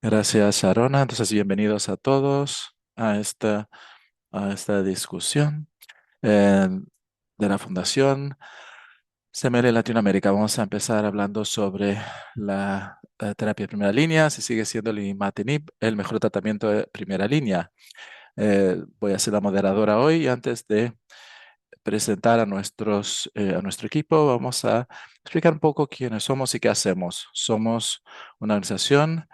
Gracias, Sharona. Entonces, bienvenidos a todos a esta discusión eh, de la Fundación CML Latinoamérica. Vamos a empezar hablando sobre la terapia de primera línea, si sigue siendo el imatinib el mejor tratamiento de primera línea. Voy a ser la moderadora hoy y antes de presentar a nuestro equipo, vamos a explicar un poco quiénes somos y qué hacemos. Somos una organización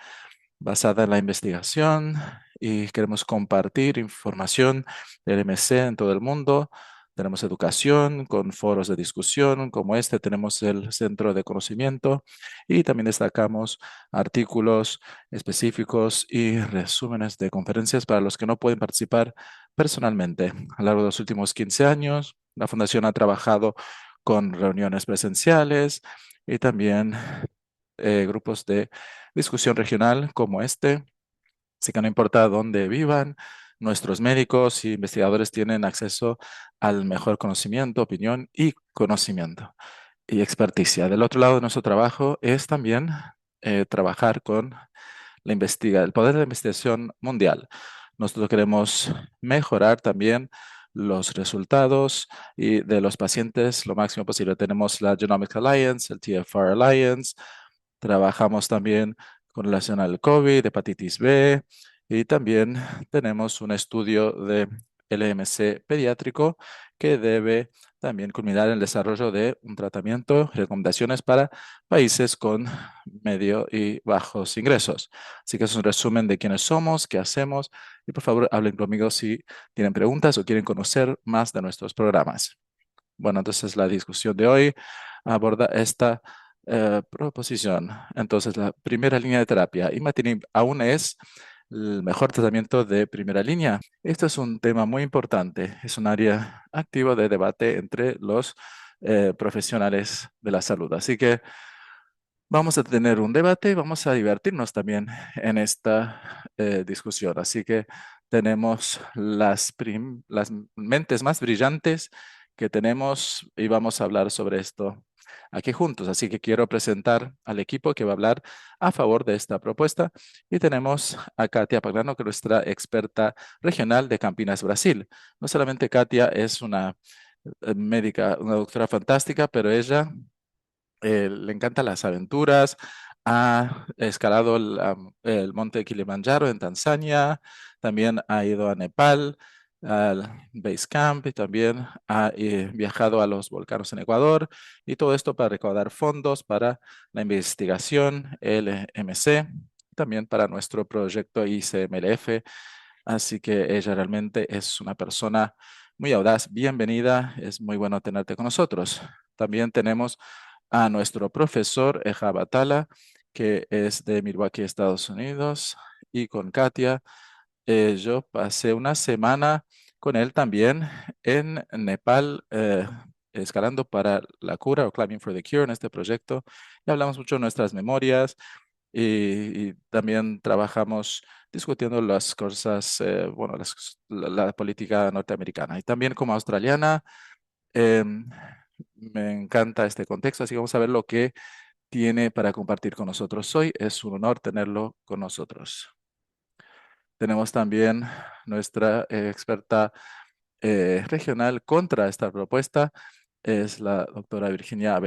basada en la investigación y queremos compartir información del MC en todo el mundo. Tenemos educación con foros de discusión como este, tenemos el centro de conocimiento y también destacamos artículos específicos y resúmenes de conferencias para los que no pueden participar personalmente. A lo largo de los últimos 15 años, la Fundación ha trabajado con reuniones presenciales y también grupos de discusión regional como este. Así que no importa dónde vivan, nuestros médicos y investigadores tienen acceso al mejor conocimiento, opinión y conocimiento y experticia. Del otro lado de nuestro trabajo es también trabajar con el poder de la investigación mundial. Nosotros queremos mejorar también los resultados y de los pacientes lo máximo posible. Tenemos la Genomics Alliance, el TFR Alliance. Trabajamos también con relación al COVID, hepatitis B y también tenemos un estudio de LMC pediátrico que debe también culminar en el desarrollo de un tratamiento, recomendaciones para países con medio y bajos ingresos. Así que es un resumen de quiénes somos, qué hacemos y por favor hablen conmigo si tienen preguntas o quieren conocer más de nuestros programas. Bueno, entonces la discusión de hoy aborda esta proposición. Entonces, la primera línea de terapia, imatinib, aún es el mejor tratamiento de primera línea. Esto es un tema muy importante. Es un área activa de debate entre los profesionales de la salud. Así que vamos a tener un debate y vamos a divertirnos también en esta discusión. Así que tenemos las mentes más brillantes que tenemos y vamos a hablar sobre esto aquí juntos. Así que quiero presentar al equipo que va a hablar a favor de esta propuesta. Y tenemos a Katia Paglano, que es nuestra experta regional de Campinas, Brasil. No solamente Katia es una médica, una doctora fantástica, pero ella le encantan las aventuras. Ha escalado el monte Kilimanjaro en Tanzania. También ha ido a Nepal, al Base Camp y también ha viajado a los volcanes en Ecuador. Y todo esto para recaudar fondos para la investigación LMC, también para nuestro proyecto ICMLF. Así que ella realmente es una persona muy audaz. Bienvenida. Es muy bueno tenerte con nosotros. También tenemos a nuestro profesor Eja Batala, que es de Milwaukee, Estados Unidos, y con Katia. Yo pasé una semana con él también en Nepal, escalando para la cura o Climbing for the Cure en este proyecto. Y hablamos mucho de nuestras memorias y también trabajamos discutiendo las cosas, bueno, la política norteamericana. Y también como australiana. Em, Me encanta este contexto, así que vamos a ver lo que tiene para compartir con nosotros hoy. Es un honor tenerlo con nosotros. Tenemos también nuestra experta regional contra esta propuesta. Es la doctora Virginia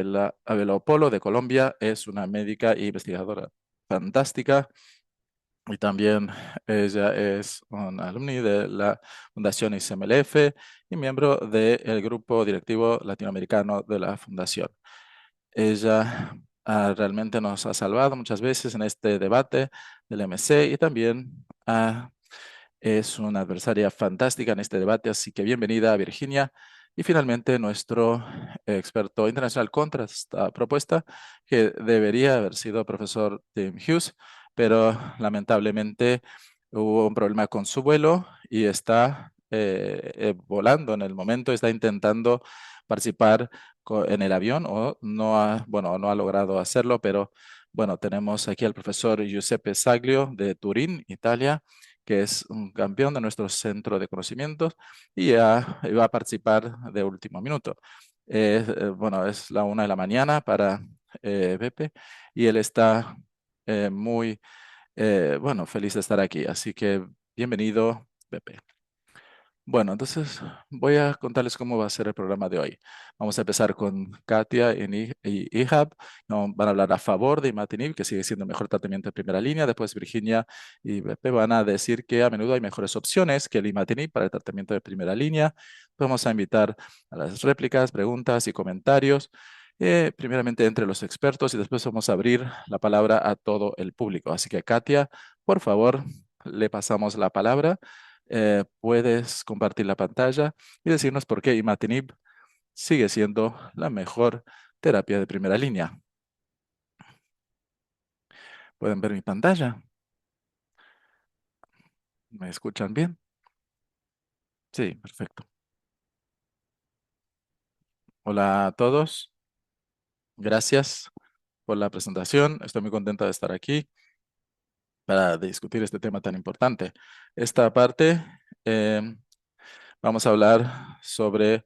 Abelopolo de Colombia. Es una médica e investigadora fantástica. Y también ella es una alumni de la Fundación ICMLF y miembro del grupo directivo latinoamericano de la Fundación. Ella realmente nos ha salvado muchas veces en este debate del MC y también es una adversaria fantástica en este debate, así que bienvenida, Virginia. Y finalmente, nuestro experto internacional contra esta propuesta, que debería haber sido profesor Tim Hughes, pero lamentablemente hubo un problema con su vuelo y está volando en el momento, está intentando participar en el avión o no ha, bueno, no ha logrado hacerlo, pero bueno, tenemos aquí al profesor Giuseppe Saglio de Turín, Italia, que es un campeón de nuestro centro de conocimientos y va a participar de último minuto. Bueno, es la 1 de la mañana para Pepe y él está muy Bueno, feliz de estar aquí, así que bienvenido, Pepe. Bueno, entonces voy a contarles cómo va a ser el programa de hoy. Vamos a empezar con Katia y Ihab. No, van a hablar a favor de imatinib, que sigue siendo el mejor tratamiento de primera línea. Después Virginia y Pepe van a decir que a menudo hay mejores opciones que el imatinib para el tratamiento de primera línea. Vamos a invitar a las réplicas, preguntas y comentarios, primeramente entre los expertos, y después vamos a abrir la palabra a todo el público. Así que Katia, por favor, le pasamos la palabra. Puedes compartir la pantalla y decirnos por qué imatinib sigue siendo la mejor terapia de primera línea. ¿Pueden ver mi pantalla? ¿Me escuchan bien? Sí, perfecto. Hola a todos. Gracias por la presentación. Estoy muy contenta de estar aquí para discutir este tema tan importante. Esta parte, eh, vamos a hablar sobre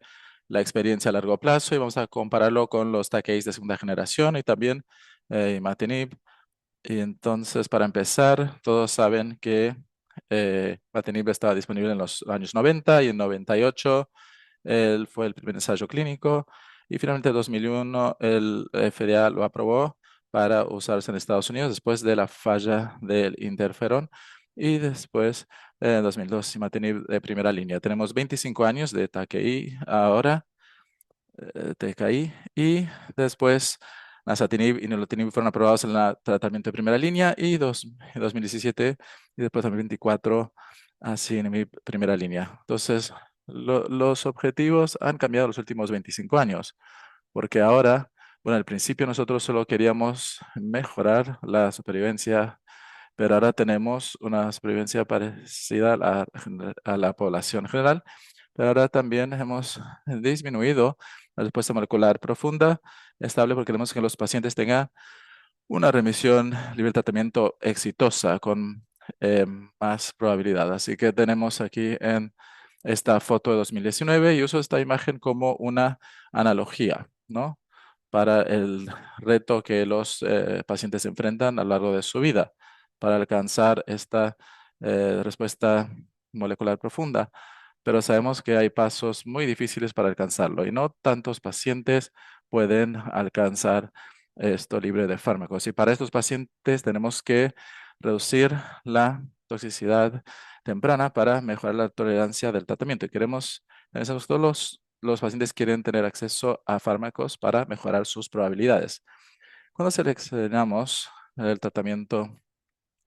la experiencia a largo plazo y vamos a compararlo con los TACAIs de segunda generación y también imatinib. Y entonces, para empezar, todos saben que Patinib estaba disponible en los años 90 y en 98 él fue el primer ensayo clínico y finalmente en 2001 el FDA lo aprobó para usarse en Estados Unidos después de la falla del interferón y después en 2002 Imatinib de primera línea. Tenemos 25 años de TACI ahora, TKI, y después Nasatinib y Nilotinib fueron aprobados en el tratamiento de primera línea y 2017 y después 2024 así en mi primera línea. Entonces, los objetivos han cambiado los últimos 25 años, porque ahora, bueno, al principio nosotros solo queríamos mejorar la supervivencia, pero ahora tenemos una supervivencia parecida a la población general, pero ahora también hemos disminuido la respuesta molecular profunda, estable, porque queremos que los pacientes tengan una remisión libre de tratamiento exitosa con más probabilidad. Así que tenemos aquí en esta foto de 2019 y uso esta imagen como una analogía, ¿no? Para el reto que los pacientes enfrentan a lo largo de su vida para alcanzar esta respuesta molecular profunda. Pero sabemos que hay pasos muy difíciles para alcanzarlo y no tantos pacientes pueden alcanzar esto libre de fármacos. Y para estos pacientes tenemos que reducir la toxicidad temprana para mejorar la tolerancia del tratamiento. Y todos los pacientes quieren tener acceso a fármacos para mejorar sus probabilidades. Cuando seleccionamos el tratamiento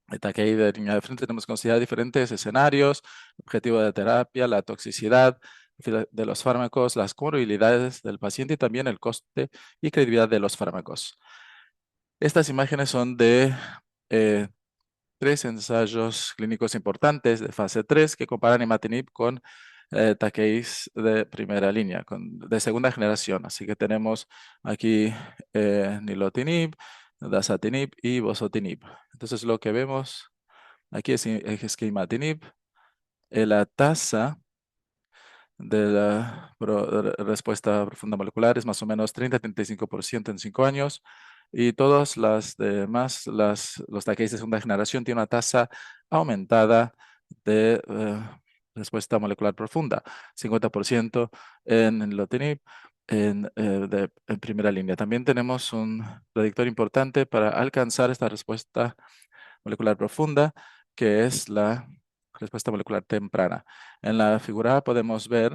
de TACI de línea de frente, tenemos que considerar diferentes escenarios, objetivo de terapia, la toxicidad de los fármacos, las comorbilidades del paciente y también el coste y credibilidad de los fármacos. Estas imágenes son de eh, tres ensayos clínicos importantes de fase 3 que comparan imatinib con TACIs de primera línea, de segunda generación. Así que tenemos aquí nilotinib, dasatinib y bosutinib. Entonces lo que vemos aquí es que imatinib, la tasa de la respuesta profunda molecular es más o menos 30-35% en 5 años. Y todas las demás, los TACAIs de segunda generación tienen una tasa aumentada de respuesta molecular profunda, 50% en lotinib en primera línea. También tenemos un predictor importante para alcanzar esta respuesta molecular profunda, que es la respuesta molecular temprana. En la figura A podemos ver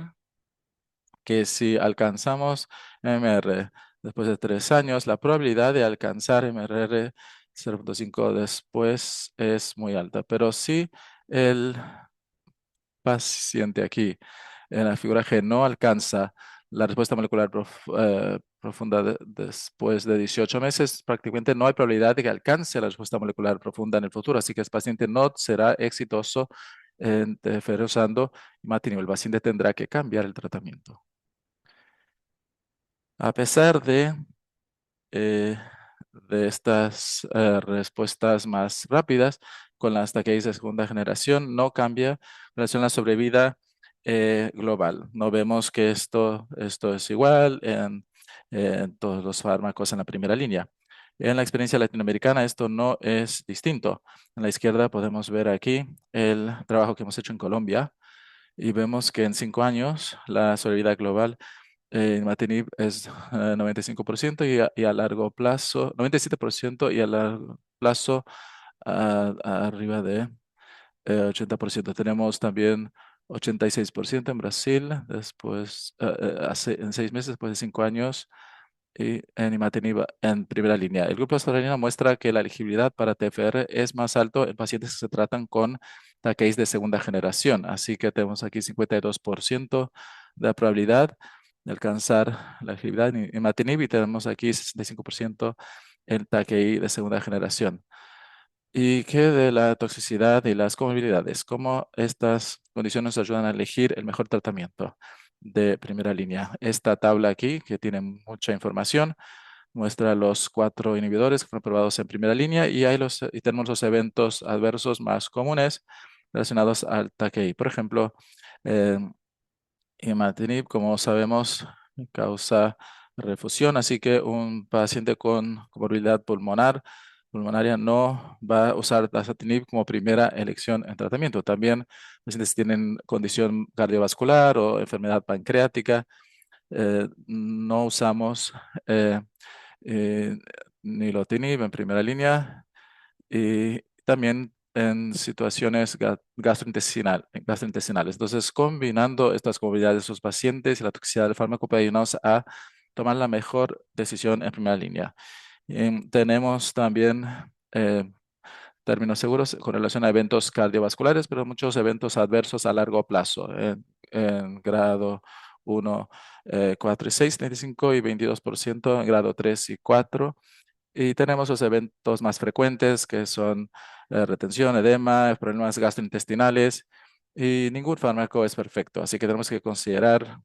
que si alcanzamos MR después de 3 años, la probabilidad de alcanzar MRR 0.5 después es muy alta. Pero si el paciente aquí en la figura G no alcanza la respuesta molecular profunda después de 18 meses, prácticamente no hay probabilidad de que alcance la respuesta molecular profunda en el futuro. Así que el paciente no será exitoso en usando imatinib. El paciente tendrá que cambiar el tratamiento. A pesar eh, de estas respuestas más rápidas, con las TACAIs de segunda generación no cambia en relación a la sobrevida global. No vemos que esto es igual en todos los fármacos en la primera línea. En la experiencia latinoamericana esto no es distinto. En la izquierda podemos ver aquí el trabajo que hemos hecho en Colombia y vemos que en 5 años la solidaridad global en Matinib es 95% y a largo plazo, 97% y a largo plazo arriba de 80%. Tenemos también 86% en Brasil, después, en 6 meses, después de 5 años, y en imatinib en primera línea. El grupo australiano muestra que la elegibilidad para TFR es más alto en pacientes que se tratan con TACAIs de segunda generación. Así que tenemos aquí 52% de probabilidad de alcanzar la elegibilidad en imatinib y tenemos aquí 65% en TACAI de segunda generación. ¿Y qué de la toxicidad y las comorbilidades? ¿Cómo estas condiciones ayudan a elegir el mejor tratamiento de primera línea? Esta tabla aquí, que tiene mucha información, muestra los 4 inhibidores que fueron probados en primera línea y tenemos los eventos adversos más comunes relacionados al TACI. Por ejemplo, eh, imatinib, como sabemos, causa refusión, así que un paciente con comorbilidad pulmonaria no va a usar dasatinib como primera elección en tratamiento. También pacientes que tienen condición cardiovascular o enfermedad pancreática, no usamos eh, eh, nilotinib en primera línea y también en situaciones gastrointestinales. Entonces, combinando estas comorbilidades de sus pacientes y la toxicidad del fármaco puede ayudarnos a tomar la mejor decisión en primera línea. Tenemos también eh, términos seguros con relación a eventos cardiovasculares, pero muchos eventos adversos a largo plazo, en grado 1, 4 y 6, 35 y 22%, en grado 3 y 4. Y tenemos los eventos más frecuentes que son retención, edema, problemas gastrointestinales y ningún fármaco es perfecto. Así que tenemos que considerar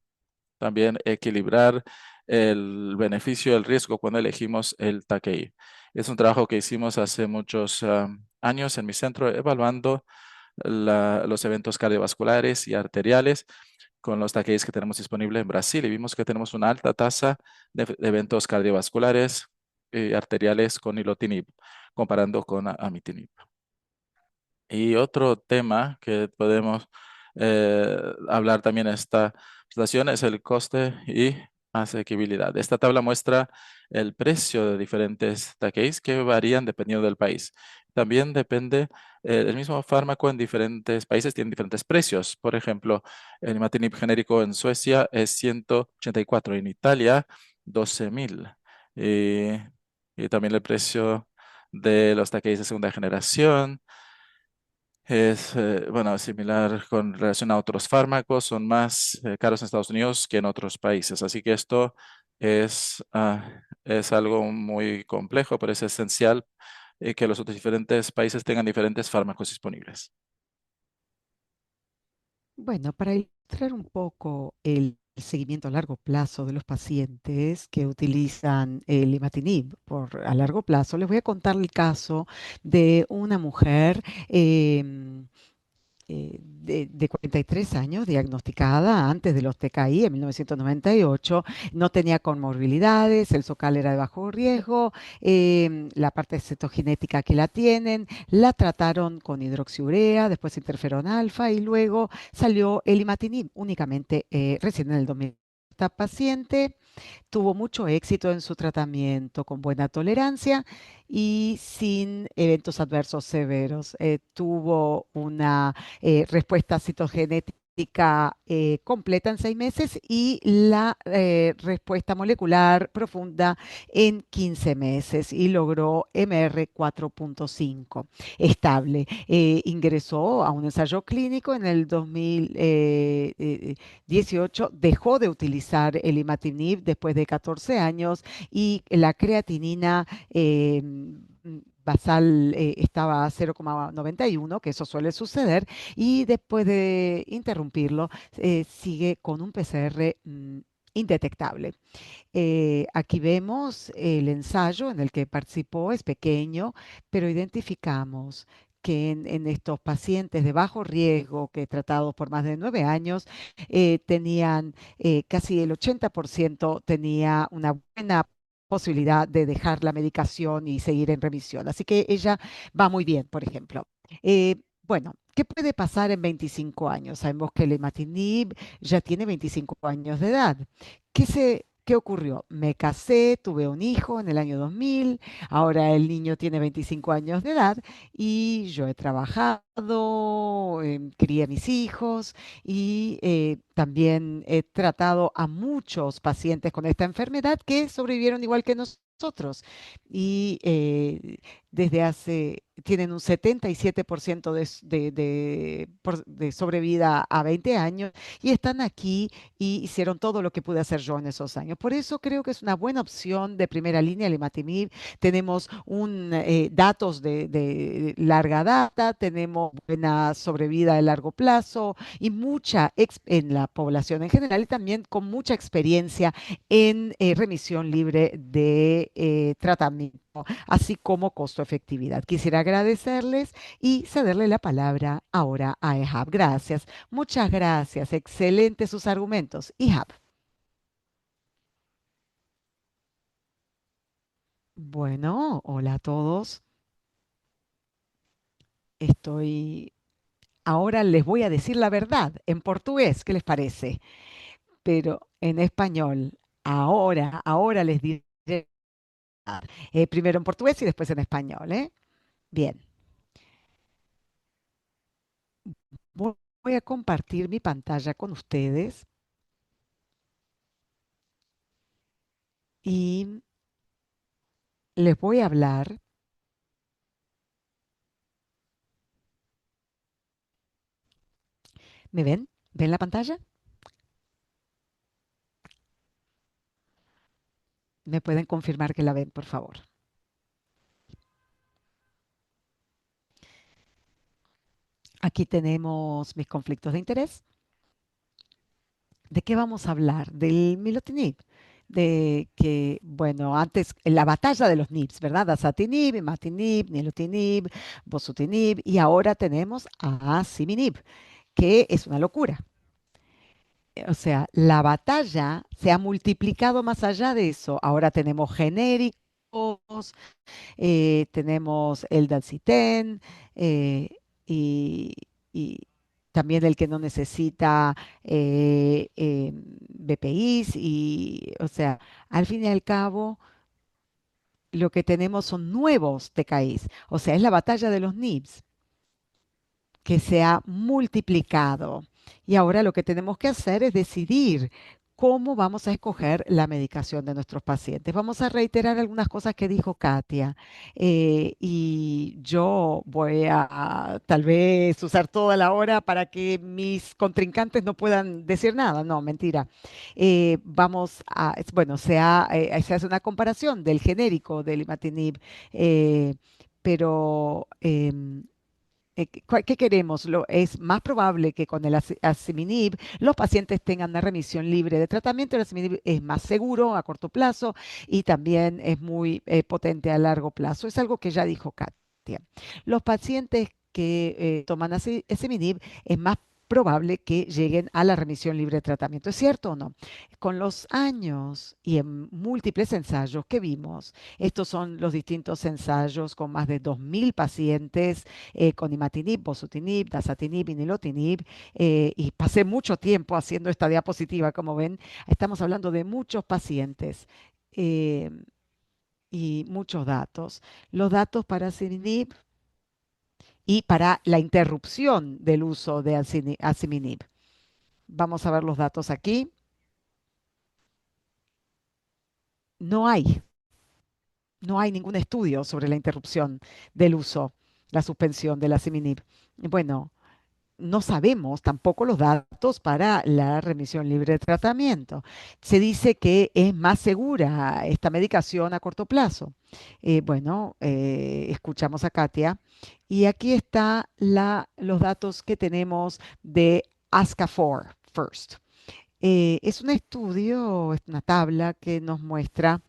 también equilibrar el beneficio y el riesgo cuando elegimos el TACI. Es un trabajo que hicimos hace muchos años en mi centro evaluando los eventos cardiovasculares y arteriales con los TACIs que tenemos disponibles en Brasil y vimos que tenemos una alta tasa de eventos cardiovasculares y arteriales con nilotinib, comparando con amitinib. Y otro tema que podemos hablar también en esta presentación es el coste y asequibilidad. Esta tabla muestra el precio de diferentes takeis que varían dependiendo del país. También depende, el mismo fármaco en diferentes países tiene diferentes precios. Por ejemplo, el imatinib genérico en Suecia es 184, en Italia 12.000. Y, y también el precio de los takeis de segunda generación es, bueno, similar con relación a otros fármacos, son más caros en Estados Unidos que en otros países. Así que esto es algo muy complejo, pero es esencial que los otros diferentes países tengan diferentes fármacos disponibles. Bueno, para ilustrar un poco el seguimiento a largo plazo de los pacientes que utilizan el imatinib a largo plazo, les voy a contar el caso de una mujer de 43 años, diagnosticada antes de los TKI en 1998, no tenía comorbilidades, el SOCAL era de bajo riesgo, la parte cetogenética que la tienen, la trataron con hidroxiurea, después interferón alfa y luego salió el imatinib únicamente recién en el 2000. Esta paciente tuvo mucho éxito en su tratamiento, con buena tolerancia y sin eventos adversos severos. Tuvo una respuesta citogenética completa en 6 meses y la respuesta molecular profunda en 15 meses y logró MR4.5 estable. Ingresó a un ensayo clínico en el 2018, dejó de utilizar el imatinib después de 14 años y la creatinina basal estaba a 0,91, que eso suele suceder, y después de interrumpirlo, sigue con un PCR indetectable. Aquí vemos el ensayo en el que participó, es pequeño, pero identificamos que en estos pacientes de bajo riesgo, que tratados por más de 9 años, tenían casi el 80% tenía una buena posibilidad de dejar la medicación y seguir en remisión. Así que ella va muy bien, por ejemplo. Bueno, ¿qué puede pasar en 25 años? Sabemos que el imatinib ya tiene 25 años de edad. ¿Qué ocurrió? Me casé, tuve un hijo en el año 2000, ahora el niño tiene 25 años de edad y yo he trabajado, crié a mis hijos y también he tratado a muchos pacientes con esta enfermedad que sobrevivieron igual que nosotros. Y tienen un 77% de sobrevida a 20 años y están aquí y hicieron todo lo que pude hacer yo en esos años. Por eso creo que es una buena opción de primera línea el imatinib. Tenemos datos de larga data, tenemos buena sobrevida de largo plazo y en la población en general y también con mucha experiencia en remisión libre de tratamiento, así como costo-efectividad. Quisiera agradecerles y cederle la palabra ahora a Ehab. Gracias, muchas gracias. Excelentes sus argumentos. Ehab. Bueno, hola a todos. Estoy Ahora les voy a decir la verdad en portugués, ¿qué les parece? Pero en español. Ahora les diré primero en portugués y después en español, ¿eh? Bien, voy a compartir mi pantalla con ustedes y les voy a hablar. ¿Me ven? ¿Ven la pantalla? ¿Me pueden confirmar que la ven, por favor? Aquí tenemos mis conflictos de interés. ¿De qué vamos a hablar? Del Milotinib. De que, bueno, antes, en la batalla de los NIBs, ¿verdad? Asatinib, Imatinib, Nilotinib, Bosutinib, y ahora tenemos a Asiminib, que es una locura. O sea, la batalla se ha multiplicado más allá de eso. Ahora tenemos genéricos, tenemos el Dalsitén, eh, y, y también el que no necesita BPIs y, o sea, al fin y al cabo, lo que tenemos son nuevos TKIs, o sea, es la batalla de los NIBs que se ha multiplicado. Y ahora lo que tenemos que hacer es decidir cómo vamos a escoger la medicación de nuestros pacientes. Vamos a reiterar algunas cosas que dijo Katia, y yo voy a tal vez usar toda la hora para que mis contrincantes no puedan decir nada. No, mentira. Bueno, se hace una comparación del genérico del imatinib, pero ¿qué queremos? Es más probable que con el Asciminib los pacientes tengan una remisión libre de tratamiento. El Asciminib es más seguro a corto plazo y también es muy potente a largo plazo. Es algo que ya dijo Katia. Los pacientes que toman Asciminib es más probable que lleguen a la remisión libre de tratamiento. ¿Es cierto o no? Con los años y en múltiples ensayos que vimos, estos son los distintos ensayos con más de 2.000 pacientes con imatinib, bosutinib, dasatinib y nilotinib, y pasé mucho tiempo haciendo esta diapositiva, como ven, estamos hablando de muchos pacientes eh, y muchos datos. Los datos para asciminib y para la interrupción del uso de asciminib. Vamos a ver los datos aquí. No hay, no hay ningún estudio sobre la interrupción del uso, la suspensión del asciminib. Bueno, no sabemos tampoco los datos para la remisión libre de tratamiento. Se dice que es más segura esta medicación a corto plazo. Bueno, escuchamos a Katia y aquí están los datos que tenemos de ASCA4 First. Es un estudio, es una tabla que nos muestra,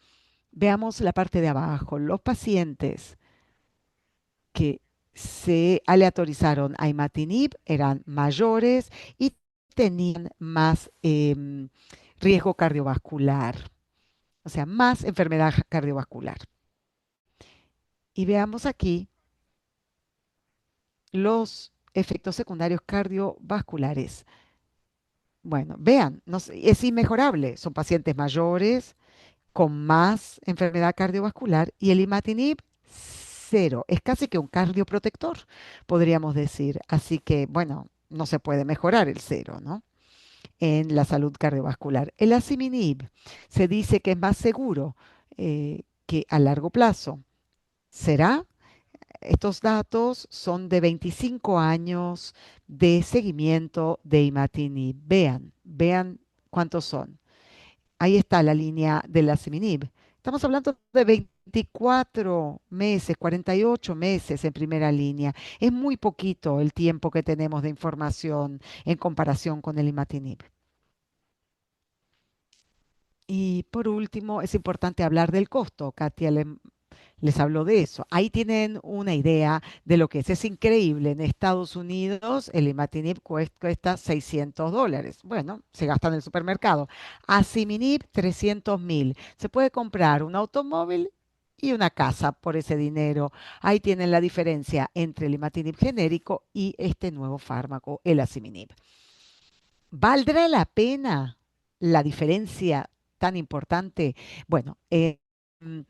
veamos la parte de abajo, los pacientes que se aleatorizaron a imatinib eran mayores y tenían más riesgo cardiovascular. o sea, más enfermedad cardiovascular. Y veamos aquí los efectos secundarios cardiovasculares. Bueno, vean, es inmejorable. Son pacientes mayores con más enfermedad cardiovascular y el imatinib cero. Es casi que un cardioprotector, podríamos decir. Así que, bueno, no se puede mejorar el cero, ¿no? En la salud cardiovascular. El asciminib se dice que es más seguro que a largo plazo. ¿Será? Estos datos son de 25 años de seguimiento de imatinib. Vean cuántos son. Ahí está la línea del asciminib. Estamos hablando de 24 meses, 48 meses en primera línea. Es muy poquito el tiempo que tenemos de información en comparación con el imatinib. Y por último, es importante hablar del costo. Katia les habló de eso. Ahí tienen una idea de lo que es. Es increíble. En Estados Unidos el imatinib cuesta $600. Bueno, se gasta en el supermercado. Asciminib, 300.000. Se puede comprar un automóvil y una casa por ese dinero. Ahí tienen la diferencia entre el imatinib genérico y este nuevo fármaco, el asciminib. ¿Valdrá la pena la diferencia tan importante? Bueno, mm,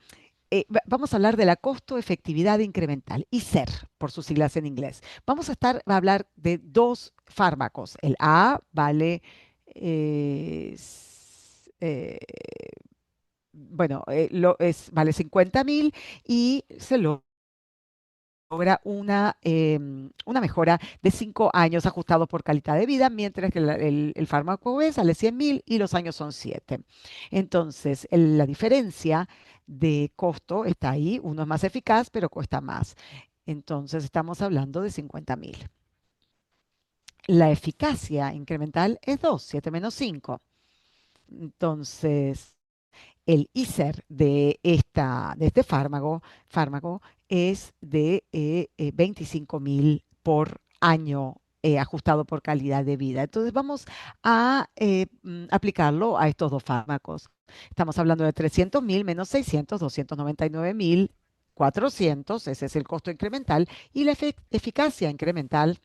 vamos a hablar de la costo-efectividad incremental, ICER, por sus siglas en inglés. A hablar de dos fármacos. El A vale, bueno, vale 50.000 y se logra una mejora de 5 años ajustado por calidad de vida, mientras que el fármaco B sale 100.000 y los años son 7. Entonces, la diferencia de costo está ahí. Uno es más eficaz, pero cuesta más. Entonces, estamos hablando de 50.000. La eficacia incremental es 2, 7 menos 5. Entonces, el ICER de este fármaco es de 25.000 por año ajustado por calidad de vida. Entonces vamos a aplicarlo a estos dos fármacos. Estamos hablando de 300.000 menos 600, 299.400. Ese es el costo incremental. Y la eficacia incremental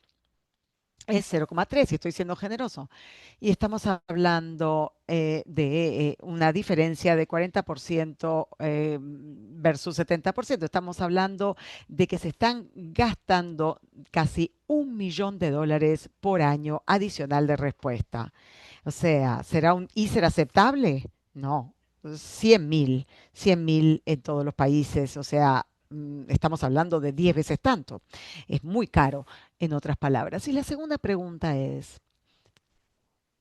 es 0,3, y estoy siendo generoso. Y estamos hablando de una diferencia de 40% versus 70%. Estamos hablando de que se están gastando casi $1.000.000 por año adicional de respuesta. O sea, ¿será un ICER aceptable? No. 100.000, 100.000 en todos los países. O sea, estamos hablando de 10 veces tanto. Es muy caro, en otras palabras. Y la segunda pregunta es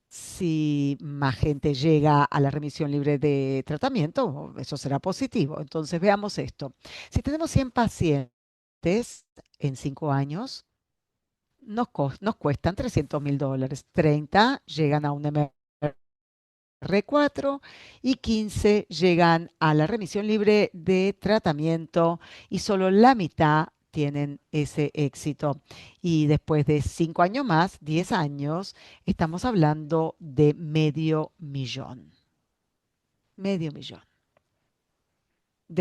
si más gente llega a la remisión libre de tratamiento, eso será positivo. Entonces, veamos esto. Si tenemos 100 pacientes en 5 años, nos cuestan $300.000. 30 llegan a un R4 y 15 llegan a la remisión libre de tratamiento y solo la mitad tienen ese éxito. Y después de 5 años más, 10 años, estamos hablando de medio millón de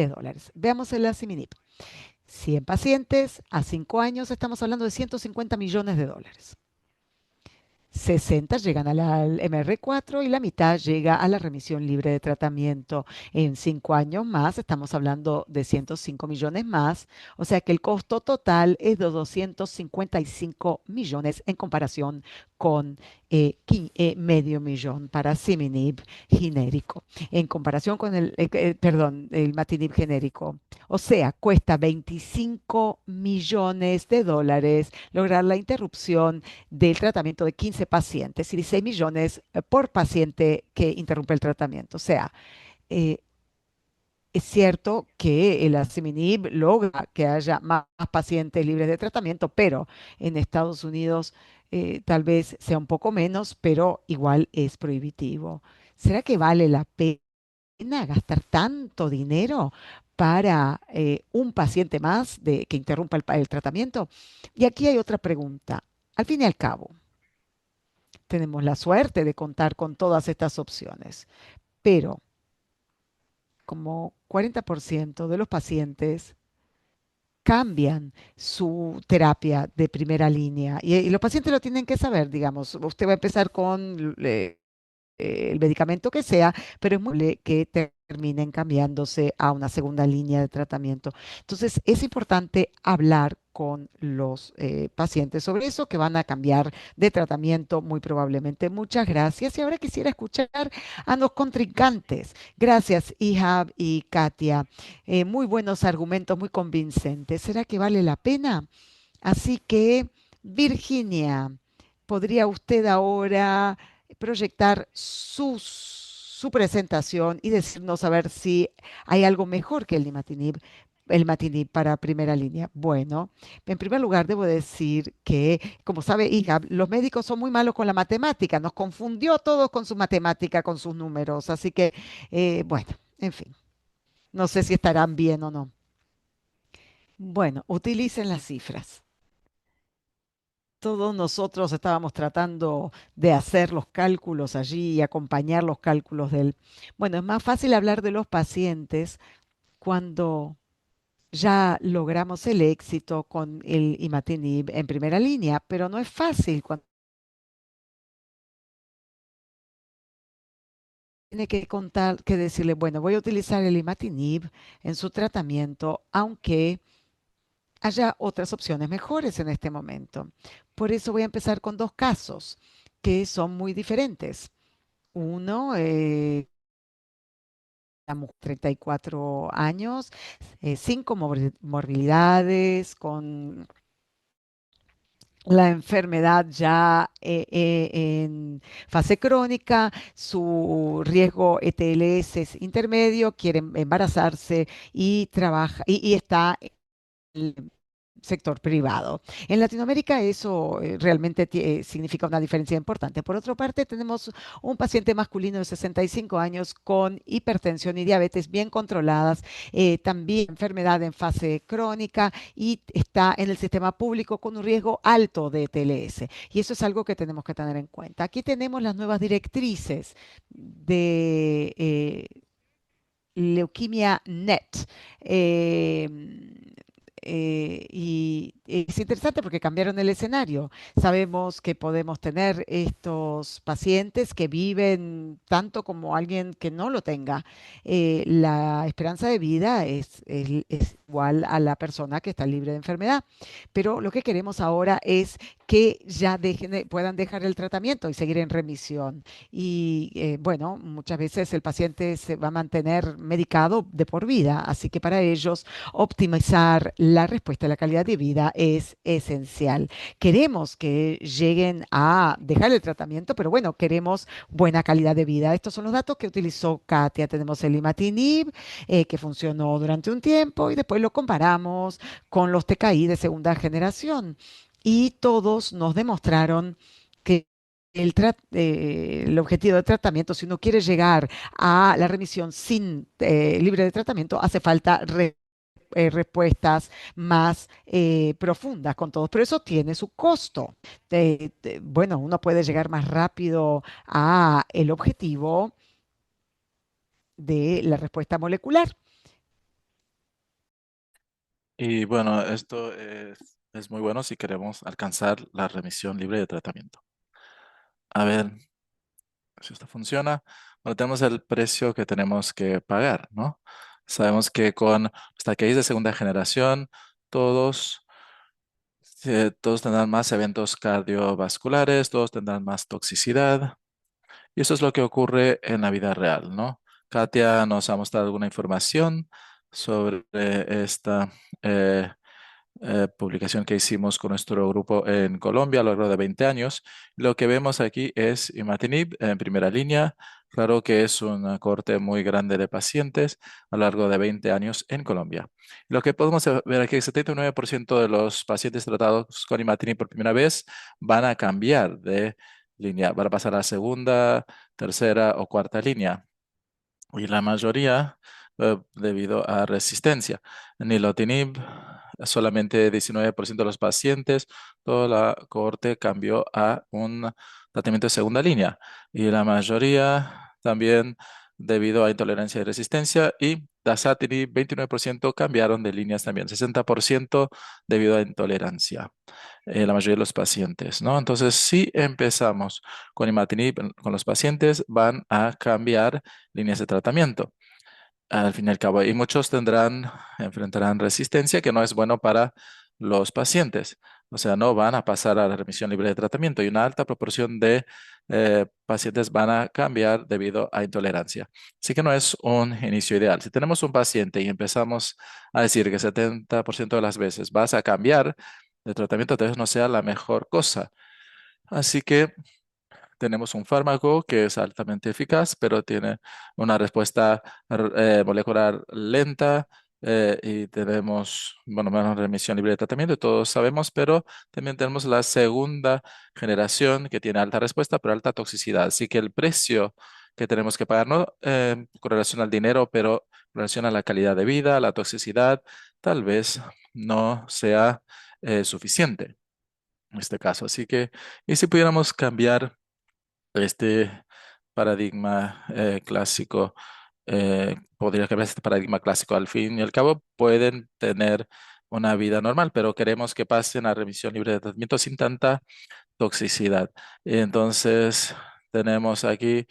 dólares. Veamos el Asiminib. 100 pacientes a 5 años, estamos hablando de $150 millones. 60 llegan a al MR4 y la mitad llega a la remisión libre de tratamiento. En 5 años más estamos hablando de 105 millones más, o sea que el costo total es de 255 millones en comparación con medio millón para Siminib genérico, en comparación con perdón, el Matinib genérico. O sea, cuesta $25 millones lograr la interrupción del tratamiento de 15 pacientes y 16 millones por paciente que interrumpe el tratamiento. O sea, eh, es cierto que el asciminib logra que haya más pacientes libres de tratamiento, pero en Estados Unidos tal vez sea un poco menos, pero igual es prohibitivo. ¿Será que vale la pena gastar tanto dinero para un paciente más que interrumpa el tratamiento? Y aquí hay otra pregunta. Al fin y al cabo, tenemos la suerte de contar con todas estas opciones, pero como 40% de los pacientes cambian su terapia de primera línea. Y los pacientes lo tienen que saber, digamos. Usted va a empezar con el medicamento que sea, pero es muy probable que terminen cambiándose a una segunda línea de tratamiento. Entonces, es importante hablar con los pacientes sobre eso, que van a cambiar de tratamiento muy probablemente. Muchas gracias. Y ahora quisiera escuchar a los contrincantes. Gracias, Ihab y Katia. Muy buenos argumentos, muy convincentes. ¿Será que vale la pena? Así que, Virginia, ¿podría usted ahora proyectar su presentación y decirnos a ver si hay algo mejor que el Imatinib para primera línea? Bueno, en primer lugar debo decir que, como sabe, hija, los médicos son muy malos con la matemática, nos confundió todos con su matemática, con sus números, así que, bueno, en fin, no sé si estarán bien o no. Bueno, utilicen las cifras. Todos nosotros estábamos tratando de hacer los cálculos allí y acompañar los cálculos de él. Bueno, es más fácil hablar de los pacientes cuando ya logramos el éxito con el imatinib en primera línea, pero no es fácil cuando tiene que contar, que decirle, bueno, voy a utilizar el imatinib en su tratamiento, aunque haya otras opciones mejores en este momento. Por eso voy a empezar con dos casos que son muy diferentes. Uno, la mujer, 34 años, cinco morbilidades, con la enfermedad ya en fase crónica, su riesgo ETLS es intermedio, quiere embarazarse y trabaja y está el sector privado. En Latinoamérica eso realmente significa una diferencia importante. Por otra parte, tenemos un paciente masculino de 65 años con hipertensión y diabetes bien controladas, también enfermedad en fase crónica y está en el sistema público con un riesgo alto de TLS. Y eso es algo que tenemos que tener en cuenta. Aquí tenemos las nuevas directrices de Leuquimia Net. Eh, y es interesante porque cambiaron el escenario. Sabemos que podemos tener estos pacientes que viven tanto como alguien que no lo tenga. La esperanza de vida es igual a la persona que está libre de enfermedad. Pero lo que queremos ahora es que ya puedan dejar el tratamiento y seguir en remisión. Y bueno, muchas veces el paciente se va a mantener medicado de por vida, así que para ellos optimizar la respuesta a la calidad de vida es esencial. Queremos que lleguen a dejar el tratamiento, pero bueno, queremos buena calidad de vida. Estos son los datos que utilizó Katia. Tenemos el imatinib, que funcionó durante un tiempo, y después lo comparamos con los TKI de segunda generación. Y todos nos demostraron que el objetivo de tratamiento, si uno quiere llegar a la remisión sin libre de tratamiento, hace falta respuestas más profundas con todos, pero eso tiene su costo. Bueno, uno puede llegar más rápido a el objetivo de la respuesta molecular. Y bueno, esto es muy bueno si queremos alcanzar la remisión libre de tratamiento. A ver si esto funciona. Bueno, tenemos el precio que tenemos que pagar, ¿no? Sabemos que con los TKIs de segunda generación, todos, todos tendrán más eventos cardiovasculares, todos tendrán más toxicidad. Y eso es lo que ocurre en la vida real, ¿no? Katia nos ha mostrado alguna información sobre esta eh, publicación que hicimos con nuestro grupo en Colombia a lo largo de 20 años. Lo que vemos aquí es imatinib en primera línea. Claro que es una corte muy grande de pacientes a lo largo de 20 años en Colombia. Lo que podemos ver aquí es que el 79% de los pacientes tratados con imatinib por primera vez van a cambiar de línea, van a pasar a la segunda, tercera o cuarta línea. Y la mayoría debido a resistencia. Nilotinib, solamente 19% de los pacientes, toda la cohorte cambió a un tratamiento de segunda línea. Y la mayoría también debido a intolerancia y resistencia, y dasatinib 29% cambiaron de líneas también, 60% debido a intolerancia, la mayoría de los pacientes, ¿no? Entonces, si empezamos con imatinib con los pacientes, van a cambiar líneas de tratamiento al fin y al cabo. Y muchos enfrentarán resistencia, que no es bueno para los pacientes. O sea, no van a pasar a la remisión libre de tratamiento y una alta proporción de pacientes van a cambiar debido a intolerancia. Así que no es un inicio ideal. Si tenemos un paciente y empezamos a decir que 70% de las veces vas a cambiar de tratamiento, tal vez no sea la mejor cosa. Así que tenemos un fármaco que es altamente eficaz, pero tiene una respuesta molecular lenta, y tenemos, bueno, menos remisión libre de tratamiento, todos sabemos, pero también tenemos la segunda generación que tiene alta respuesta, pero alta toxicidad. Así que el precio que tenemos que pagar, no con relación al dinero, pero con relación a la calidad de vida, la toxicidad, tal vez no sea suficiente en este caso. Así que, ¿y si pudiéramos cambiar este paradigma clásico? Podría cambiar este paradigma clásico. Al fin y al cabo, pueden tener una vida normal, pero queremos que pasen a remisión libre de tratamiento sin tanta toxicidad. Entonces, tenemos aquí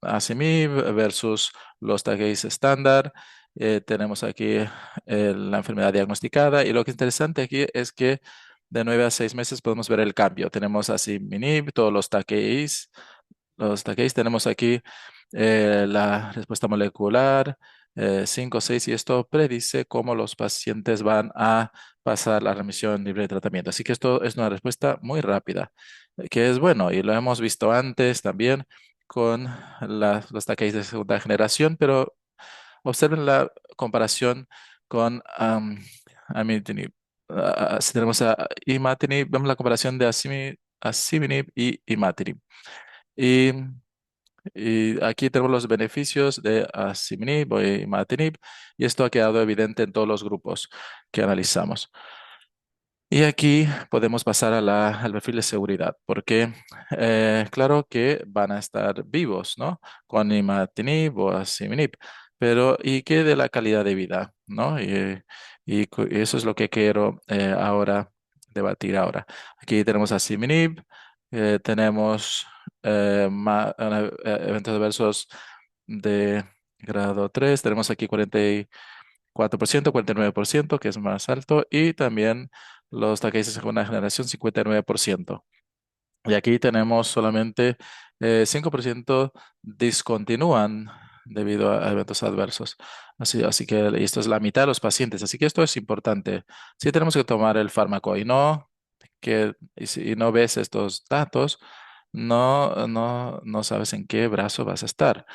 Asimib versus los takeis estándar. Tenemos aquí la enfermedad diagnosticada, y lo que es interesante aquí es que de 9 a 6 meses podemos ver el cambio. Tenemos Asiminib, todos los takeis, tenemos aquí la respuesta molecular 5 o 6, y esto predice cómo los pacientes van a pasar la remisión libre de tratamiento. Así que esto es una respuesta muy rápida, que es bueno, y lo hemos visto antes también con los takeis de segunda generación, pero observen la comparación con amitinib. Si tenemos a imatinib, vemos la comparación de asciminib y imatinib. Y y aquí tenemos los beneficios de asciminib o imatinib, y esto ha quedado evidente en todos los grupos que analizamos. Y aquí podemos pasar al perfil de seguridad, porque claro que van a estar vivos, ¿no? Con imatinib o asciminib, pero ¿y qué de la calidad de vida, ¿no? Y eso es lo que quiero ahora debatir ahora. Aquí tenemos asciminib, tenemos eventos adversos de grado 3, tenemos aquí 44%, 49%, que es más alto, y también los taqueis de segunda generación, 59%. Y aquí tenemos solamente 5% discontinúan debido a eventos adversos. Así que y esto es la mitad de los pacientes. Así que esto es importante. Sí tenemos que tomar el fármaco, y si no ves estos datos, no sabes en qué brazo vas a estar.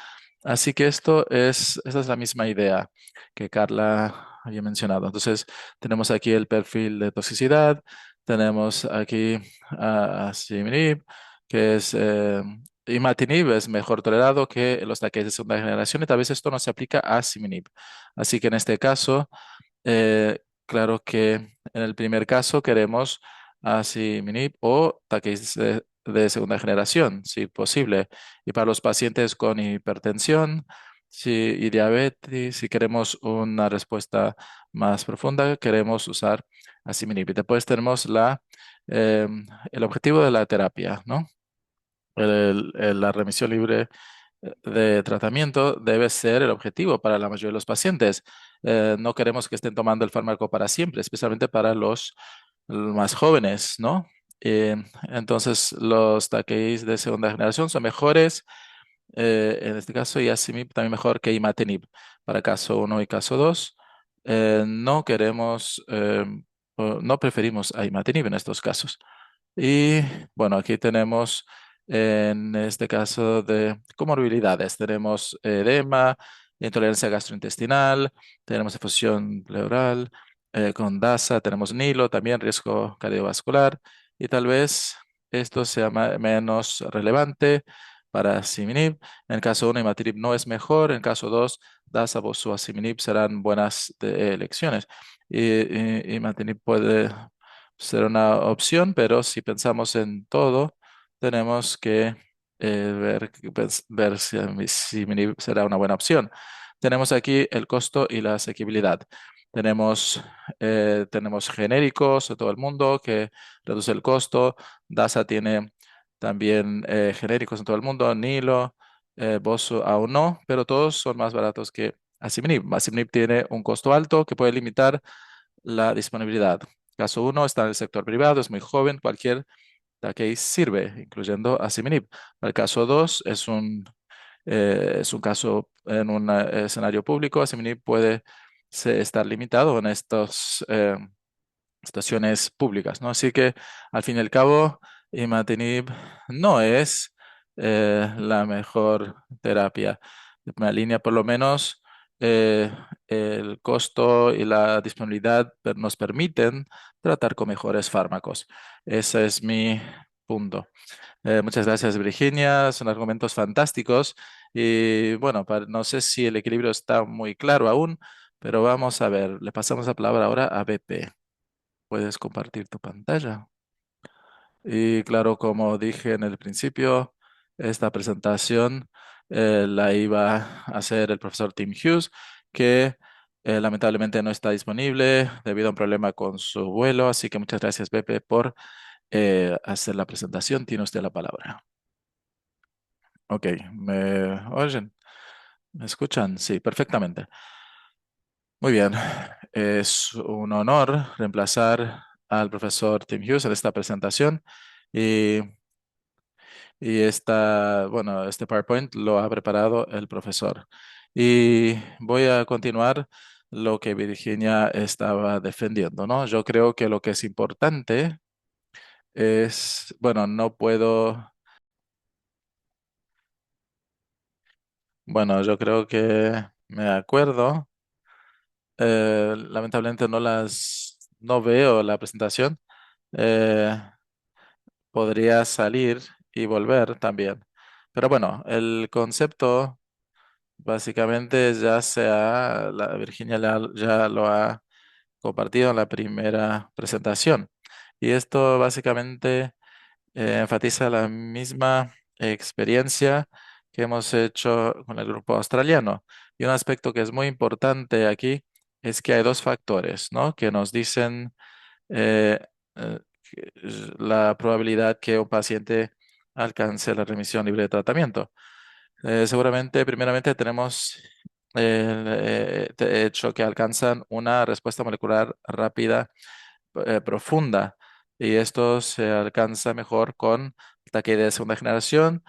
Así que esa es la misma idea que Carla había mencionado. Entonces, tenemos aquí el perfil de toxicidad, tenemos aquí Asciminib, que es Imatinib es mejor tolerado que los taquetes de segunda generación, y tal vez esto no se aplica a Asciminib. Así que en este caso, claro que en el primer caso queremos Asciminib o taquetes de segunda generación, si posible. Y para los pacientes con hipertensión y diabetes, si queremos una respuesta más profunda, queremos usar Asciminib. Y después tenemos el objetivo de la terapia, ¿no? La remisión libre de tratamiento debe ser el objetivo para la mayoría de los pacientes. No queremos que estén tomando el fármaco para siempre, especialmente para los más jóvenes, ¿no? Entonces, los TACEs de segunda generación son mejores, en este caso, y Asimib también mejor que Imatinib para caso uno y caso 2. No queremos, no preferimos a Imatinib en estos casos. Y bueno, aquí tenemos en este caso de comorbilidades, tenemos edema, intolerancia gastrointestinal, tenemos efusión pleural, con DASA, tenemos Nilo, también riesgo cardiovascular, y tal vez esto sea menos relevante para Siminib. En el caso 1, Imatinib no es mejor, en el caso 2, DASA o Suasiminib serán buenas elecciones. Imatinib puede ser una opción, pero si pensamos en todo, tenemos que ver si Mini será una buena opción. Tenemos aquí el costo y la asequibilidad. Tenemos genéricos de todo el mundo que reduce el costo. DASA tiene también genéricos en todo el mundo. Nilo, Bosu aún no, pero todos son más baratos que Asiminib. Asiminib tiene un costo alto que puede limitar la disponibilidad. Caso uno está en el sector privado, es muy joven, cualquier Takei sirve, incluyendo Asiminib. El caso 2 es un caso en un escenario público. Asiminib puede estar limitado en estos estaciones públicas, ¿no? Así que, al fin y al cabo, imatinib no es la mejor terapia. De primera línea, por lo menos, eh, el costo y la disponibilidad nos permiten tratar con mejores fármacos. Ese es mi punto. Muchas gracias, Virginia. Son argumentos fantásticos. Y bueno, no sé si el equilibrio está muy claro aún, pero vamos a ver. Le pasamos la palabra ahora a BP. Puedes compartir tu pantalla. Y claro, como dije en el principio, esta presentación la iba a hacer el profesor Tim Hughes, que lamentablemente no está disponible debido a un problema con su vuelo. Así que muchas gracias, Pepe, por hacer la presentación. Tiene usted la palabra. Ok, ¿me oyen? ¿Me escuchan? Sí, perfectamente. Muy bien. Es un honor reemplazar al profesor Tim Hughes en esta presentación. Y bueno, este PowerPoint lo ha preparado el profesor. Y voy a continuar lo que Virginia estaba defendiendo, ¿no? Yo creo que lo que es importante es, bueno, no puedo, bueno, yo creo que me acuerdo, lamentablemente no veo la presentación. Eh, Podría salir y volver también. Pero bueno, el concepto básicamente Virginia ya lo ha compartido en la primera presentación. Y esto básicamente enfatiza la misma experiencia que hemos hecho con el grupo australiano. Y un aspecto que es muy importante aquí es que hay dos factores, ¿no? Que nos dicen eh, la probabilidad que un paciente alcance la remisión libre de tratamiento. Seguramente, primeramente, tenemos el hecho que alcanzan una respuesta molecular rápida, profunda, y esto se alcanza mejor con taqueis de segunda generación,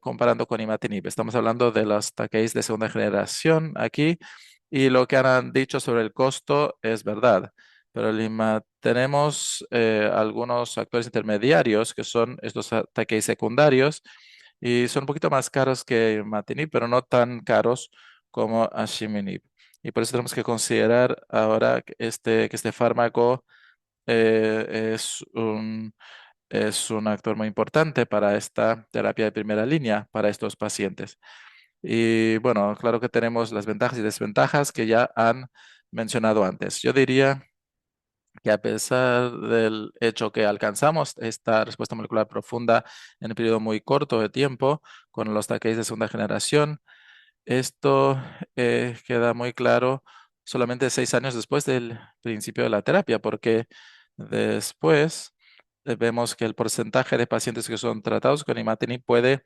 comparando con imatinib. Estamos hablando de los taqueis de segunda generación aquí, y lo que han dicho sobre el costo es verdad. Pero tenemos algunos actores intermediarios que son estos taqueis secundarios y son un poquito más caros que Matinib, pero no tan caros como Ashiminib. Y por eso tenemos que considerar ahora que este fármaco es un actor muy importante para esta terapia de primera línea para estos pacientes. Y bueno, claro que tenemos las ventajas y desventajas que ya han mencionado antes. Yo diría que a pesar del hecho que alcanzamos esta respuesta molecular profunda en un periodo muy corto de tiempo con los taqueis de segunda generación, esto queda muy claro solamente 6 años después del principio de la terapia, porque después vemos que el porcentaje de pacientes que son tratados con imatinib puede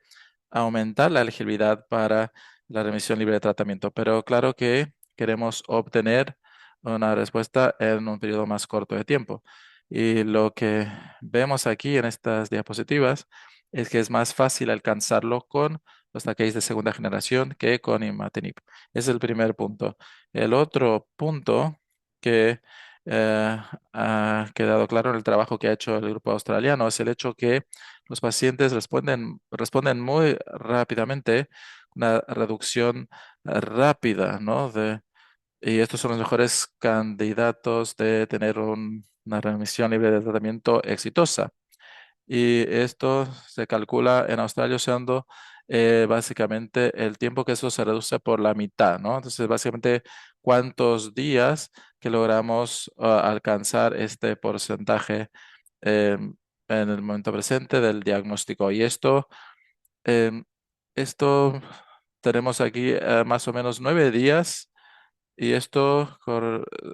aumentar la elegibilidad para la remisión libre de tratamiento. Pero claro que queremos obtener una respuesta en un periodo más corto de tiempo. Y lo que vemos aquí en estas diapositivas es que es más fácil alcanzarlo con los TKIs de segunda generación que con imatinib. Ese es el primer punto. El otro punto que eh, ha quedado claro en el trabajo que ha hecho el grupo australiano es el hecho que los pacientes responden muy rápidamente, una reducción rápida, ¿no? Y estos son los mejores candidatos de tener una remisión libre de tratamiento exitosa. Y esto se calcula en Australia usando básicamente el tiempo que eso se reduce por la mitad, ¿no? Entonces, básicamente, cuántos días que logramos alcanzar este porcentaje en el momento presente del diagnóstico. Y esto Em, esto tenemos aquí más o menos 9 días y esto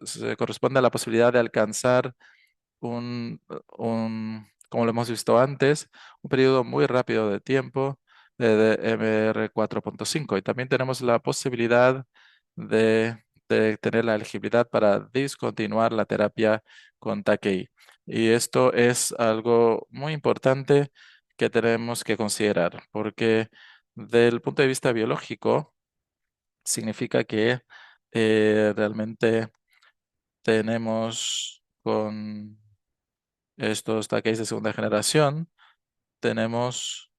se corresponde a la posibilidad de alcanzar como lo hemos visto antes, un periodo muy rápido de tiempo de MR4.5. Y también tenemos la posibilidad de tener la elegibilidad para discontinuar la terapia con TACI. Y esto es algo muy importante que tenemos que considerar, porque del punto de vista biológico, significa que realmente tenemos con estos taquis de segunda generación, tenemos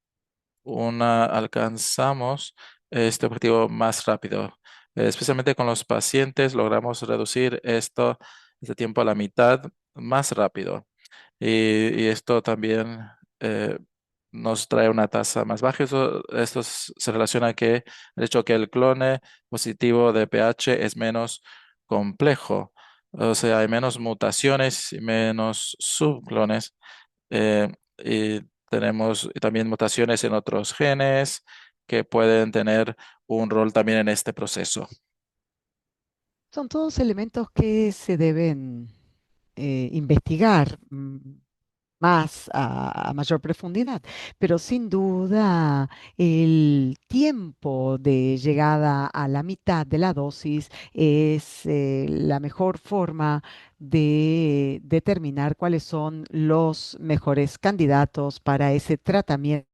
alcanzamos este objetivo más rápido. Especialmente con los pacientes, logramos reducir este tiempo a la mitad más rápido. Y esto también eh, nos trae una tasa más baja. Esto se relaciona a que el hecho que el clone positivo de pH es menos complejo. O sea, hay menos mutaciones y menos subclones. Y tenemos también mutaciones en otros genes que pueden tener un rol también en este proceso. Son todos elementos que se deben investigar más a mayor profundidad, pero sin duda el tiempo de llegada a la mitad de la dosis es la mejor forma de determinar cuáles son los mejores candidatos para ese tratamiento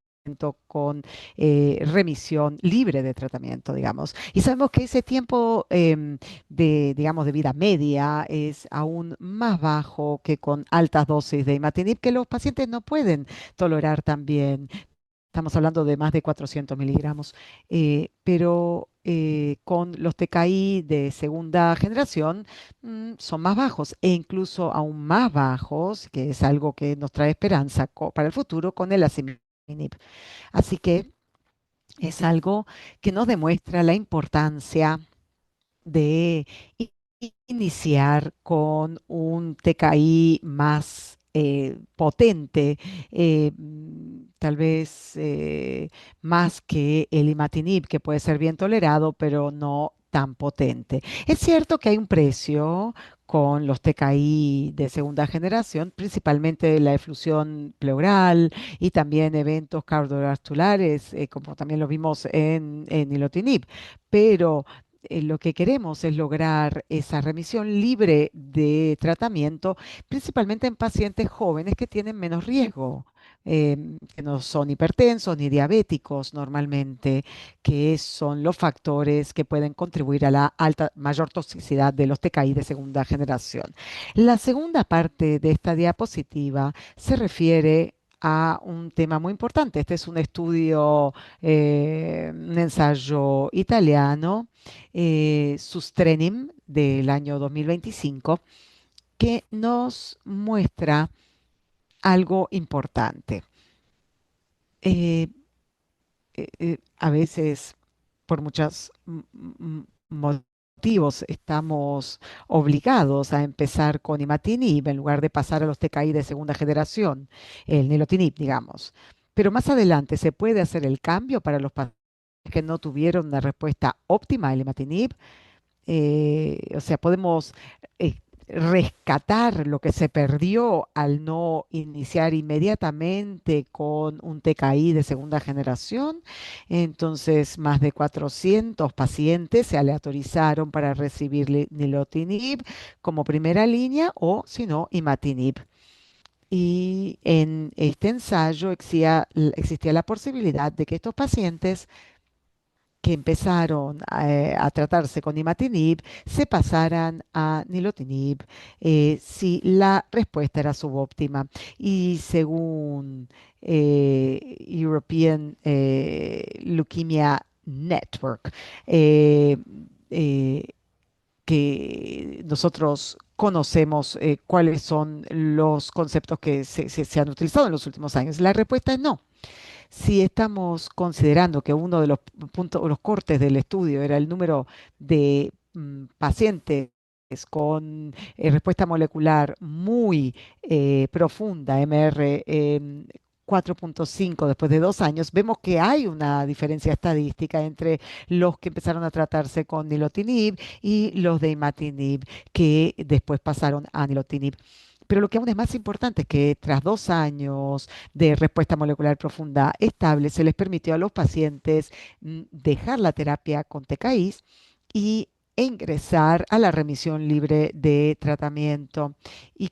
con remisión libre de tratamiento, digamos. Y sabemos que ese tiempo de, digamos, de vida media es aún más bajo que con altas dosis de imatinib que los pacientes no pueden tolerar también. Estamos hablando de más de 400 miligramos, pero con los TKI de segunda generación son más bajos e incluso aún más bajos, que es algo que nos trae esperanza para el futuro con el asciminib. Así que es algo que nos demuestra la importancia de iniciar con un TKI más potente, tal vez más que el imatinib, que puede ser bien tolerado, pero no tan potente. Es cierto que hay un precio con los TKI de segunda generación, principalmente la eflusión pleural y también eventos cardiovasculares, como también lo vimos en nilotinib, pero lo que queremos es lograr esa remisión libre de tratamiento, principalmente en pacientes jóvenes que tienen menos riesgo, que no son hipertensos ni diabéticos normalmente, que son los factores que pueden contribuir a la alta, mayor toxicidad de los TKI de segunda generación. La segunda parte de esta diapositiva se refiere a un tema muy importante. Este es un estudio, un ensayo italiano, Sustrenim del año 2025, que nos muestra algo importante. Eh, a veces, por muchos motivos, estamos obligados a empezar con imatinib en lugar de pasar a los TKI de segunda generación, el nilotinib, digamos. Pero más adelante se puede hacer el cambio para los pacientes que no tuvieron una respuesta óptima al imatinib. O sea, podemos eh, rescatar lo que se perdió al no iniciar inmediatamente con un TKI de segunda generación. Entonces, más de 400 pacientes se aleatorizaron para recibir nilotinib como primera línea o, si no, imatinib. Y en este ensayo existía la posibilidad de que estos pacientes que empezaron a tratarse con imatinib se pasaran a nilotinib si la respuesta era subóptima. Y según European Leukemia Network, eh, eh, que nosotros conocemos cuáles son los conceptos que se han utilizado en los últimos años. La respuesta es no. Si estamos considerando que uno de los puntos, los cortes del estudio era el número de pacientes con respuesta molecular muy profunda, MR 4,5 después de 2 años, vemos que hay una diferencia estadística entre los que empezaron a tratarse con nilotinib y los de imatinib, que después pasaron a nilotinib. Pero lo que aún es más importante es que tras 2 años de respuesta molecular profunda estable, se les permitió a los pacientes dejar la terapia con TKIs y e ingresar a la remisión libre de tratamiento. ¿Y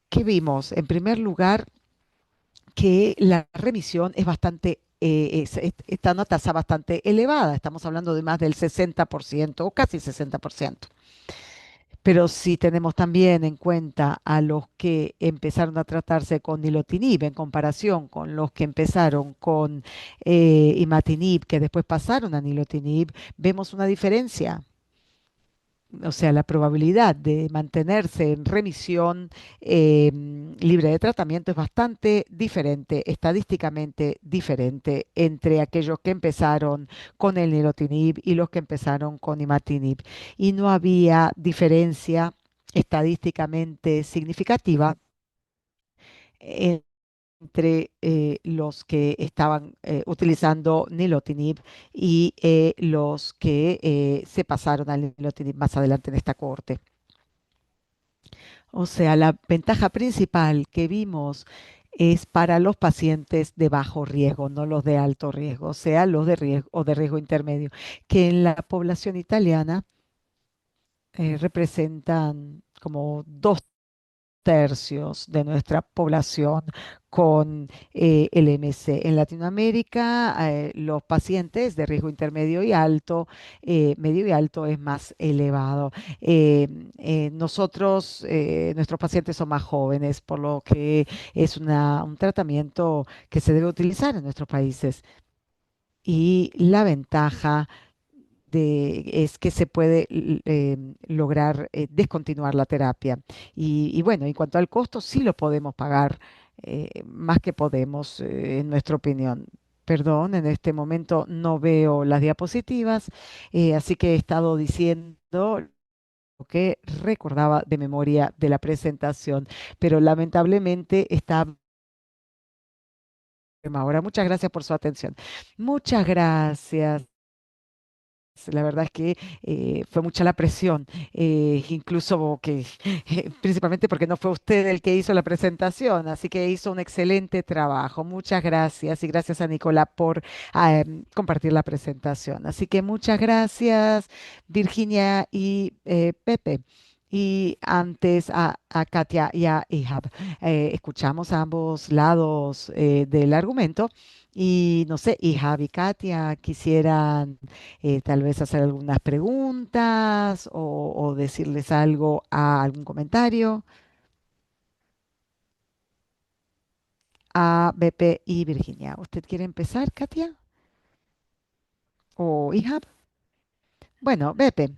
qué vimos? En primer lugar, que la remisión es bastante, está en una tasa bastante elevada. Estamos hablando de más del 60% o casi 60%. Pero si tenemos también en cuenta a los que empezaron a tratarse con nilotinib en comparación con los que empezaron con imatinib, que después pasaron a nilotinib, vemos una diferencia. O sea, la probabilidad de mantenerse en remisión libre de tratamiento es bastante diferente, estadísticamente diferente, entre aquellos que empezaron con el nilotinib y los que empezaron con imatinib. Y no había diferencia estadísticamente significativa entre los que estaban utilizando nilotinib y los que se pasaron al nilotinib más adelante en esta cohorte. O sea, la ventaja principal que vimos es para los pacientes de bajo riesgo, no los de alto riesgo, o sea, los de riesgo o de riesgo intermedio, que en la población italiana representan como 2 tercios de nuestra población con el MC. En Latinoamérica, los pacientes de riesgo intermedio y alto, medio y alto es más elevado. Nuestros pacientes son más jóvenes, por lo que es un tratamiento que se debe utilizar en nuestros países. Y la ventaja es que se puede lograr descontinuar la terapia. Y bueno, en cuanto al costo, sí lo podemos pagar más que podemos, en nuestra opinión. Perdón, en este momento no veo las diapositivas, así que he estado diciendo lo que recordaba de memoria de la presentación, pero lamentablemente está ahora. Muchas gracias por su atención. Muchas gracias. La verdad es que fue mucha la presión, incluso que principalmente porque no fue usted el que hizo la presentación, así que hizo un excelente trabajo. Muchas gracias y gracias a Nicolás por compartir la presentación. Así que muchas gracias, Virginia y Pepe. Y antes a Katia y a Ihab. Escuchamos a ambos lados del argumento. Y no sé, Ihab y Katia quisieran tal vez hacer algunas preguntas o decirles algo a algún comentario a Bepe y Virginia. ¿Usted quiere empezar, Katia? ¿O hija? Bueno, Bepe,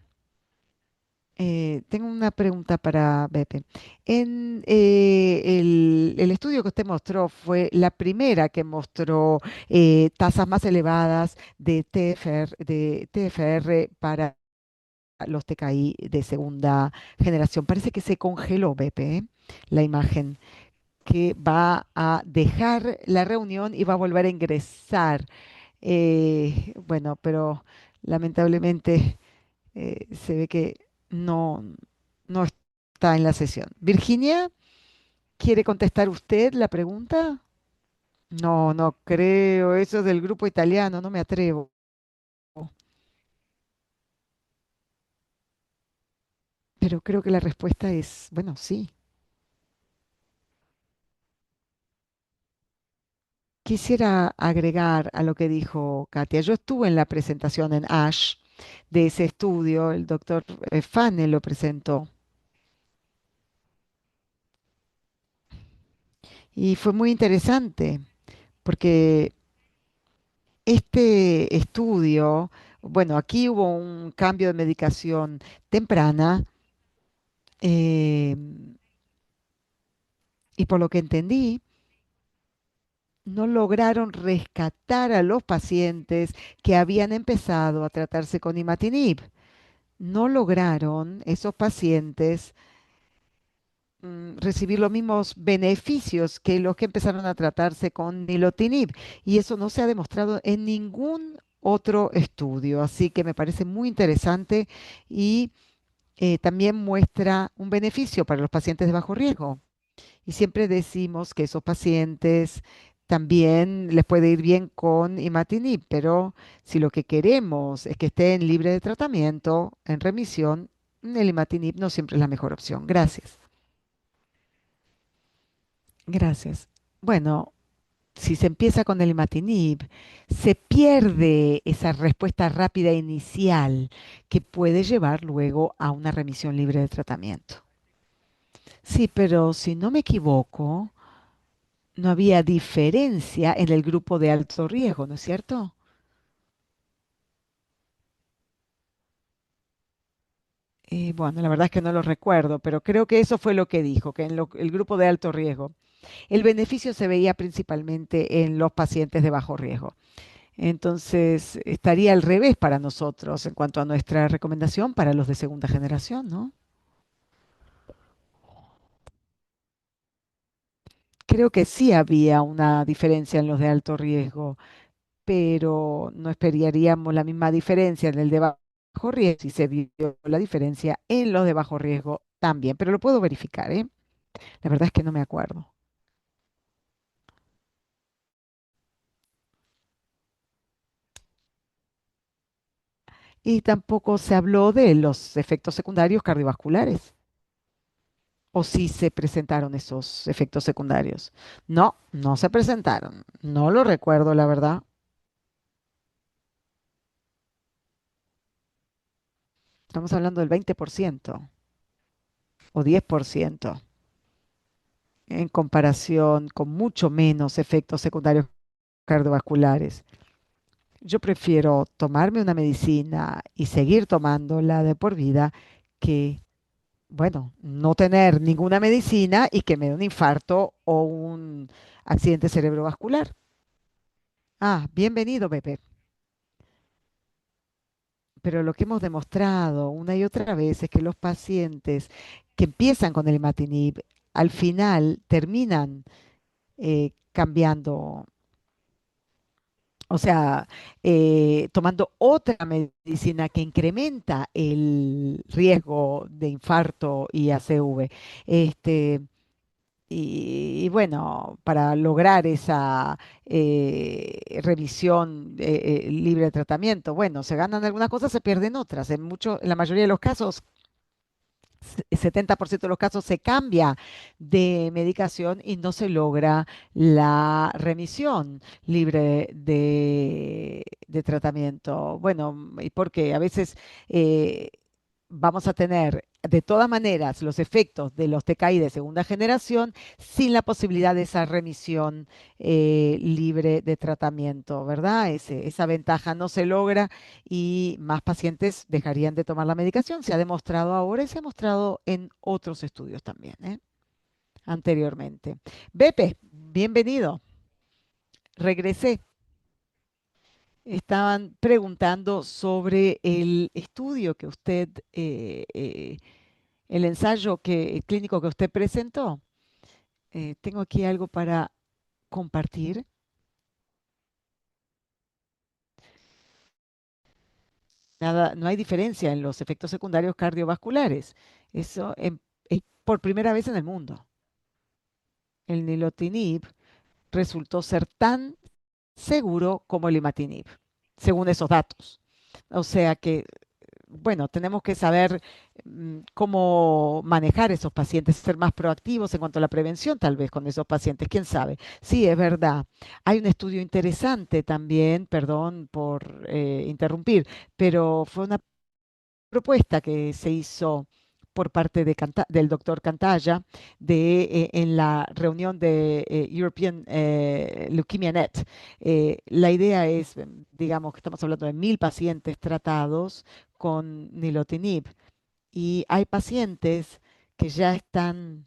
tengo una pregunta para Bepe. El estudio que usted mostró fue la primera que mostró tasas más elevadas de TFR para los TKI de segunda generación. Parece que se congeló, Bepe, la imagen, que va a dejar la reunión y va a volver a ingresar. Bueno, pero lamentablemente se ve que no, no está en la sesión. Virginia, ¿quiere contestar usted la pregunta? No, no creo. Eso es del grupo italiano, no me atrevo. Pero creo que la respuesta es, bueno, sí. Quisiera agregar a lo que dijo Katia. Yo estuve en la presentación en ASH de ese estudio, el doctor Fane lo presentó y fue muy interesante porque este estudio, bueno, aquí hubo un cambio de medicación temprana eh, y por lo que entendí, no lograron rescatar a los pacientes que habían empezado a tratarse con imatinib. No lograron esos pacientes recibir los mismos beneficios que los que empezaron a tratarse con nilotinib. Y eso no se ha demostrado en ningún otro estudio. Así que me parece muy interesante y también muestra un beneficio para los pacientes de bajo riesgo. Y siempre decimos que esos pacientes también les puede ir bien con imatinib, pero si lo que queremos es que estén libres de tratamiento, en remisión, el imatinib no siempre es la mejor opción. Gracias. Gracias. Bueno, si se empieza con el imatinib, se pierde esa respuesta rápida inicial que puede llevar luego a una remisión libre de tratamiento. Sí, pero si no me equivoco, no había diferencia en el grupo de alto riesgo, ¿no es cierto? Bueno, la verdad es que no lo recuerdo, pero creo que eso fue lo que dijo, que en el grupo de alto riesgo. El beneficio se veía principalmente en los pacientes de bajo riesgo. Entonces, estaría al revés para nosotros en cuanto a nuestra recomendación para los de segunda generación, ¿no? Creo que sí había una diferencia en los de alto riesgo, pero no esperaríamos la misma diferencia en el de bajo riesgo si se vio la diferencia en los de bajo riesgo también, pero lo puedo verificar, ¿eh? La verdad es que no me acuerdo. Y tampoco se habló de los efectos secundarios cardiovasculares, o sí se presentaron esos efectos secundarios. No, no se presentaron. No lo recuerdo, la verdad. Estamos hablando del 20% o 10% en comparación con mucho menos efectos secundarios cardiovasculares. Yo prefiero tomarme una medicina y seguir tomándola de por vida que, bueno, no tener ninguna medicina y que me dé un infarto o un accidente cerebrovascular. Ah, bienvenido, Pepe. Pero lo que hemos demostrado una y otra vez es que los pacientes que empiezan con el imatinib al final terminan cambiando, o sea, tomando otra medicina que incrementa el riesgo de infarto y ACV. Este, y bueno, para lograr esa revisión libre de tratamiento, bueno, se ganan algunas cosas, se pierden otras. En la mayoría de los casos 70% de los casos se cambia de medicación y no se logra la remisión libre de tratamiento. Bueno, y porque a veces eh, vamos a tener de todas maneras los efectos de los TKI de segunda generación sin la posibilidad de esa remisión libre de tratamiento, ¿verdad? Esa ventaja no se logra y más pacientes dejarían de tomar la medicación. Se ha demostrado ahora y se ha mostrado en otros estudios también, ¿eh? Anteriormente. Bepe, bienvenido. Regresé. Estaban preguntando sobre el estudio que usted, el ensayo clínico que usted presentó. Tengo aquí algo para compartir. Nada, no hay diferencia en los efectos secundarios cardiovasculares. Eso es por primera vez en el mundo. El nilotinib resultó ser tan seguro como el imatinib, según esos datos. O sea que, bueno, tenemos que saber cómo manejar esos pacientes, ser más proactivos en cuanto a la prevención, tal vez con esos pacientes, quién sabe. Sí, es verdad. Hay un estudio interesante también, perdón por interrumpir, pero fue una propuesta que se hizo por parte del doctor Cantalla en la reunión de European Leukemia Net. La idea es, digamos, que estamos hablando de 1.000 pacientes tratados con nilotinib y hay pacientes que ya están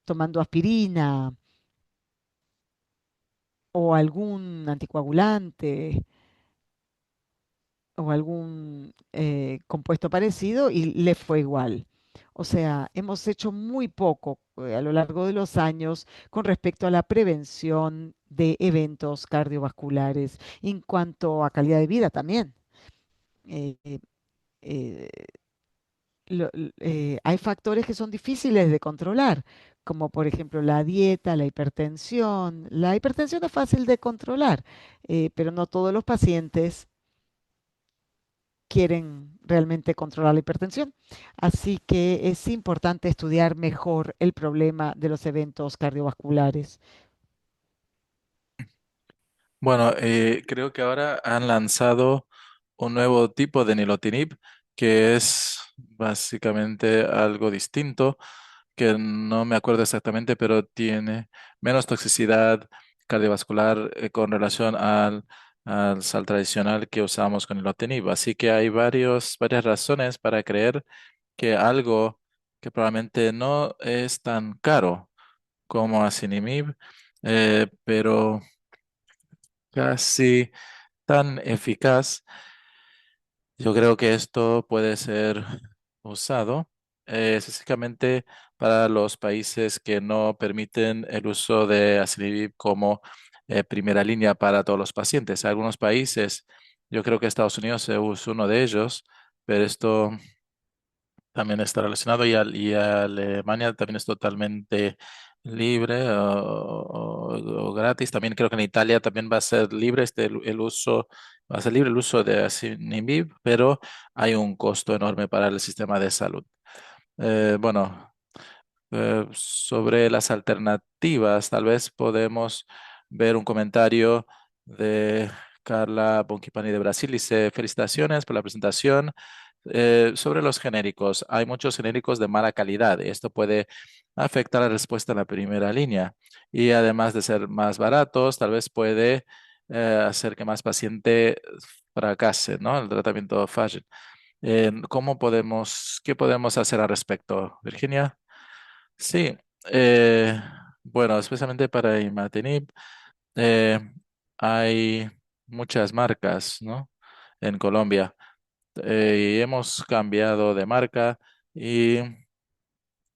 tomando aspirina o algún anticoagulante o algún compuesto parecido y le fue igual. O sea, hemos hecho muy poco a lo largo de los años con respecto a la prevención de eventos cardiovasculares en cuanto a calidad de vida también. Eh, eh, hay factores que son difíciles de controlar, como por ejemplo la dieta, la hipertensión. La hipertensión es fácil de controlar, pero no todos los pacientes quieren realmente controlar la hipertensión. Así que es importante estudiar mejor el problema de los eventos cardiovasculares. Bueno, creo que ahora han lanzado un nuevo tipo de nilotinib que es básicamente algo distinto, que no me acuerdo exactamente, pero tiene menos toxicidad cardiovascular con relación al sal tradicional que usamos con nilotinib. Así que hay varias razones para creer que algo que probablemente no es tan caro como asinimib, pero casi tan eficaz. Yo creo que esto puede ser usado específicamente para los países que no permiten el uso de Asilivib como primera línea para todos los pacientes. Algunos países, yo creo que Estados Unidos es uno de ellos, pero esto también está relacionado y Alemania también es totalmente libre o gratis. También creo que en Italia también va a ser libre el uso, va a ser libre el uso de Asinimib, pero hay un costo enorme para el sistema de salud. Bueno, sobre las alternativas, tal vez podemos ver un comentario de Carla Bonquipani de Brasil. Dice, felicitaciones por la presentación. Sobre los genéricos, hay muchos genéricos de mala calidad. Esto puede afectar la respuesta en la primera línea. Y además de ser más baratos, tal vez puede hacer que más paciente fracase, ¿no? El tratamiento falle. ¿Qué podemos hacer al respecto, Virginia? Sí, bueno, especialmente para imatinib, eh, hay muchas marcas, ¿no? En Colombia. Y hemos cambiado de marca y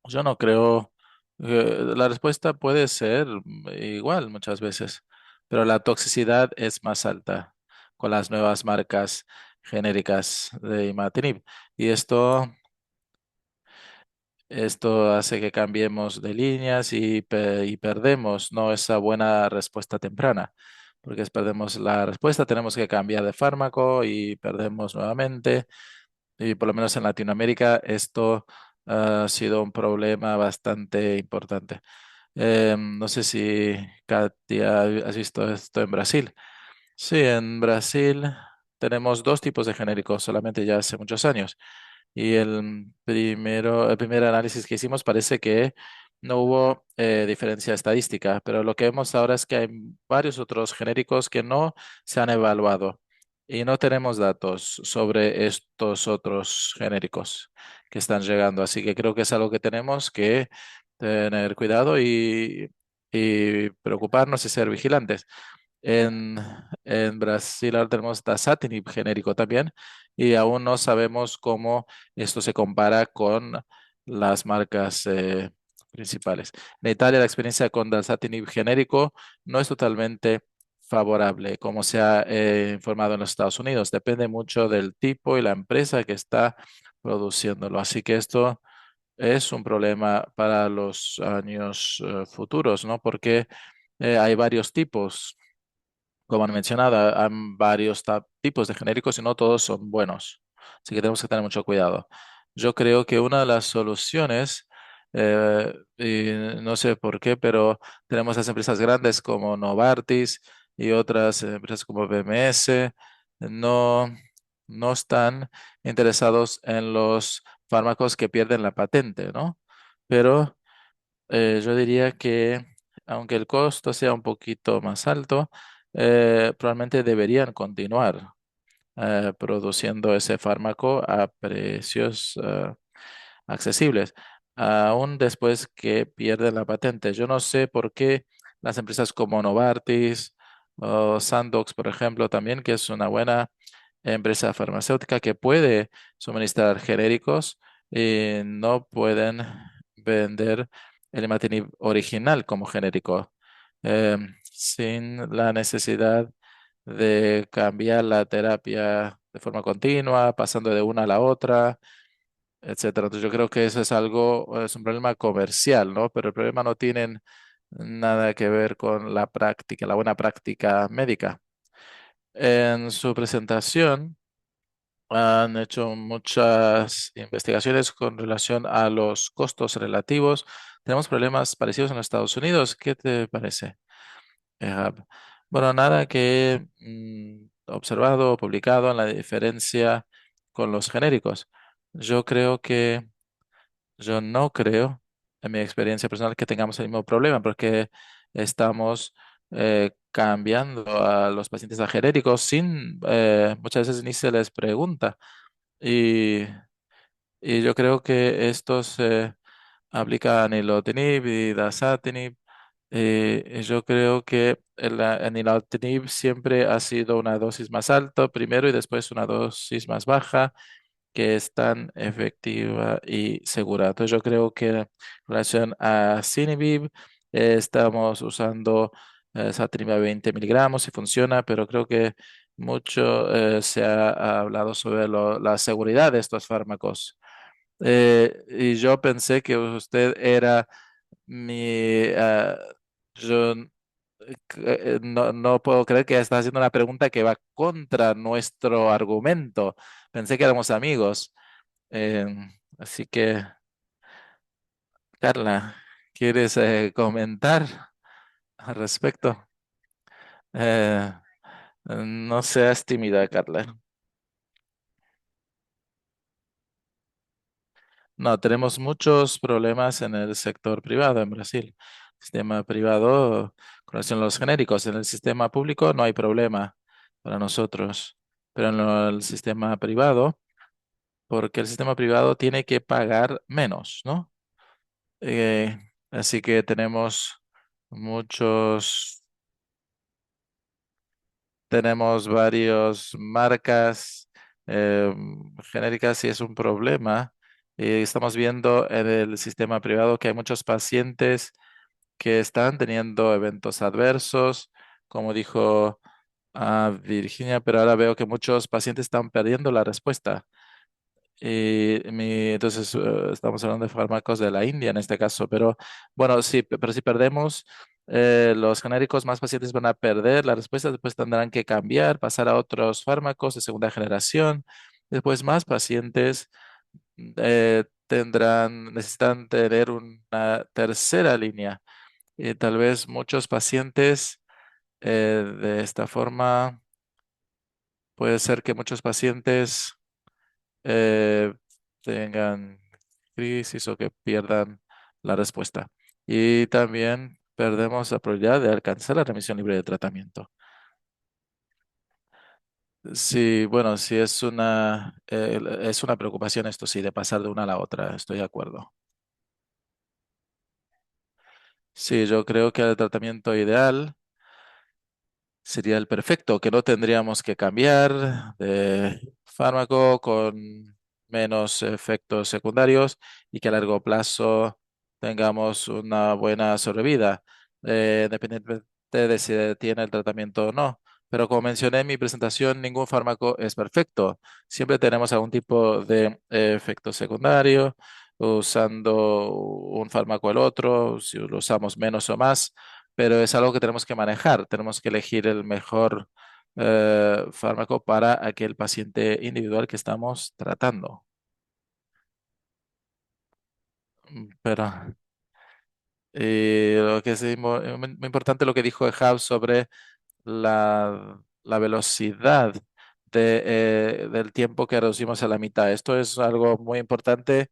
yo no creo, la respuesta puede ser igual muchas veces, pero la toxicidad es más alta con las nuevas marcas genéricas de imatinib. Y esto hace que cambiemos de líneas y perdemos, ¿no? Esa buena respuesta temprana. Porque perdemos la respuesta, tenemos que cambiar de fármaco y perdemos nuevamente. Y por lo menos en Latinoamérica esto ha sido un problema bastante importante. No sé si, Katia, has visto esto en Brasil. Sí, en Brasil tenemos dos tipos de genéricos solamente ya hace muchos años. Y el primer análisis que hicimos parece que no hubo diferencia estadística, pero lo que vemos ahora es que hay varios otros genéricos que no se han evaluado y no tenemos datos sobre estos otros genéricos que están llegando. Así que creo que es algo que tenemos que tener cuidado y preocuparnos y ser vigilantes. En, en Brasil ahora tenemos Dasatinib genérico también y aún no sabemos cómo esto se compara con las marcas principales. En Italia la experiencia con Dasatinib genérico no es totalmente favorable, como se ha informado en los Estados Unidos. Depende mucho del tipo y la empresa que está produciéndolo. Así que esto es un problema para los años futuros, ¿no? Porque hay varios tipos como han mencionado, hay varios tipos de genéricos y no todos son buenos. Así que tenemos que tener mucho cuidado. Yo creo que una de las soluciones, y no sé por qué, pero tenemos las empresas grandes como Novartis y otras empresas como BMS, no, no están interesados en los fármacos que pierden la patente, ¿no? Pero yo diría que aunque el costo sea un poquito más alto, probablemente deberían continuar produciendo ese fármaco a precios accesibles, aún después que pierden la patente. Yo no sé por qué las empresas como Novartis o Sandox, por ejemplo, también, que es una buena empresa farmacéutica que puede suministrar genéricos, y no pueden vender el imatinib original como genérico, sin la necesidad de cambiar la terapia de forma continua, pasando de una a la otra, etcétera. Entonces yo creo que eso es algo, es un problema comercial, ¿no? Pero el problema no tiene nada que ver con la práctica, la buena práctica médica. En su presentación han hecho muchas investigaciones con relación a los costos relativos. Tenemos problemas parecidos en los Estados Unidos. ¿Qué te parece, Ehab? Bueno, nada que he observado o publicado en la diferencia con los genéricos. Yo creo que yo no creo, en mi experiencia personal, que tengamos el mismo problema, porque estamos cambiando a los pacientes a genéricos sin, muchas veces ni se les pregunta. Y, y yo creo que esto se aplica a nilotinib y dasatinib. Y yo creo que el nilotinib siempre ha sido una dosis más alta primero y después una dosis más baja que es tan efectiva y segura. Entonces yo creo que en relación a Cinibib estamos usando Satinib a 20 miligramos y funciona, pero creo que mucho se ha hablado sobre la seguridad de estos fármacos. Y yo pensé que usted era mi... yo no puedo creer que está haciendo una pregunta que va contra nuestro argumento. Pensé que éramos amigos. Eh, Así que, Carla, ¿quieres comentar al respecto? Eh, no seas tímida, Carla. No, tenemos muchos problemas en el sector privado en Brasil. Sistema privado con relación a los genéricos. En el sistema público no hay problema para nosotros, pero en el sistema privado, porque el sistema privado tiene que pagar menos, ¿no? Eh, Así que muchos, tenemos varias marcas eh, genéricas y es un problema. Y estamos viendo en el sistema privado que hay muchos pacientes que están teniendo eventos adversos, como dijo Virginia, pero ahora veo que muchos pacientes están perdiendo la respuesta. Entonces, estamos hablando de fármacos de la India en este caso, pero bueno, sí, pero si perdemos los genéricos, más pacientes van a perder la respuesta, después tendrán que cambiar, pasar a otros fármacos de segunda generación, después más pacientes necesitan tener una tercera línea y tal vez muchos pacientes de esta forma, puede ser que muchos pacientes eh, tengan crisis o que pierdan la respuesta. Y también perdemos la probabilidad de alcanzar la remisión libre de tratamiento. Sí, bueno, sí es una preocupación esto, sí, de pasar de una a la otra, estoy de acuerdo. Sí, yo creo que el tratamiento ideal sería el perfecto, que no tendríamos que cambiar de fármaco con menos efectos secundarios y que a largo plazo tengamos una buena sobrevida, independientemente de si tiene el tratamiento o no. Pero como mencioné en mi presentación, ningún fármaco es perfecto. Siempre tenemos algún tipo de efecto secundario usando un fármaco o el otro, si lo usamos menos o más, pero es algo que tenemos que manejar. Tenemos que elegir el mejor fármaco para aquel paciente individual que estamos tratando. Pero lo que es muy importante lo que dijo Ehab sobre la velocidad del tiempo que reducimos a la mitad. Esto es algo muy importante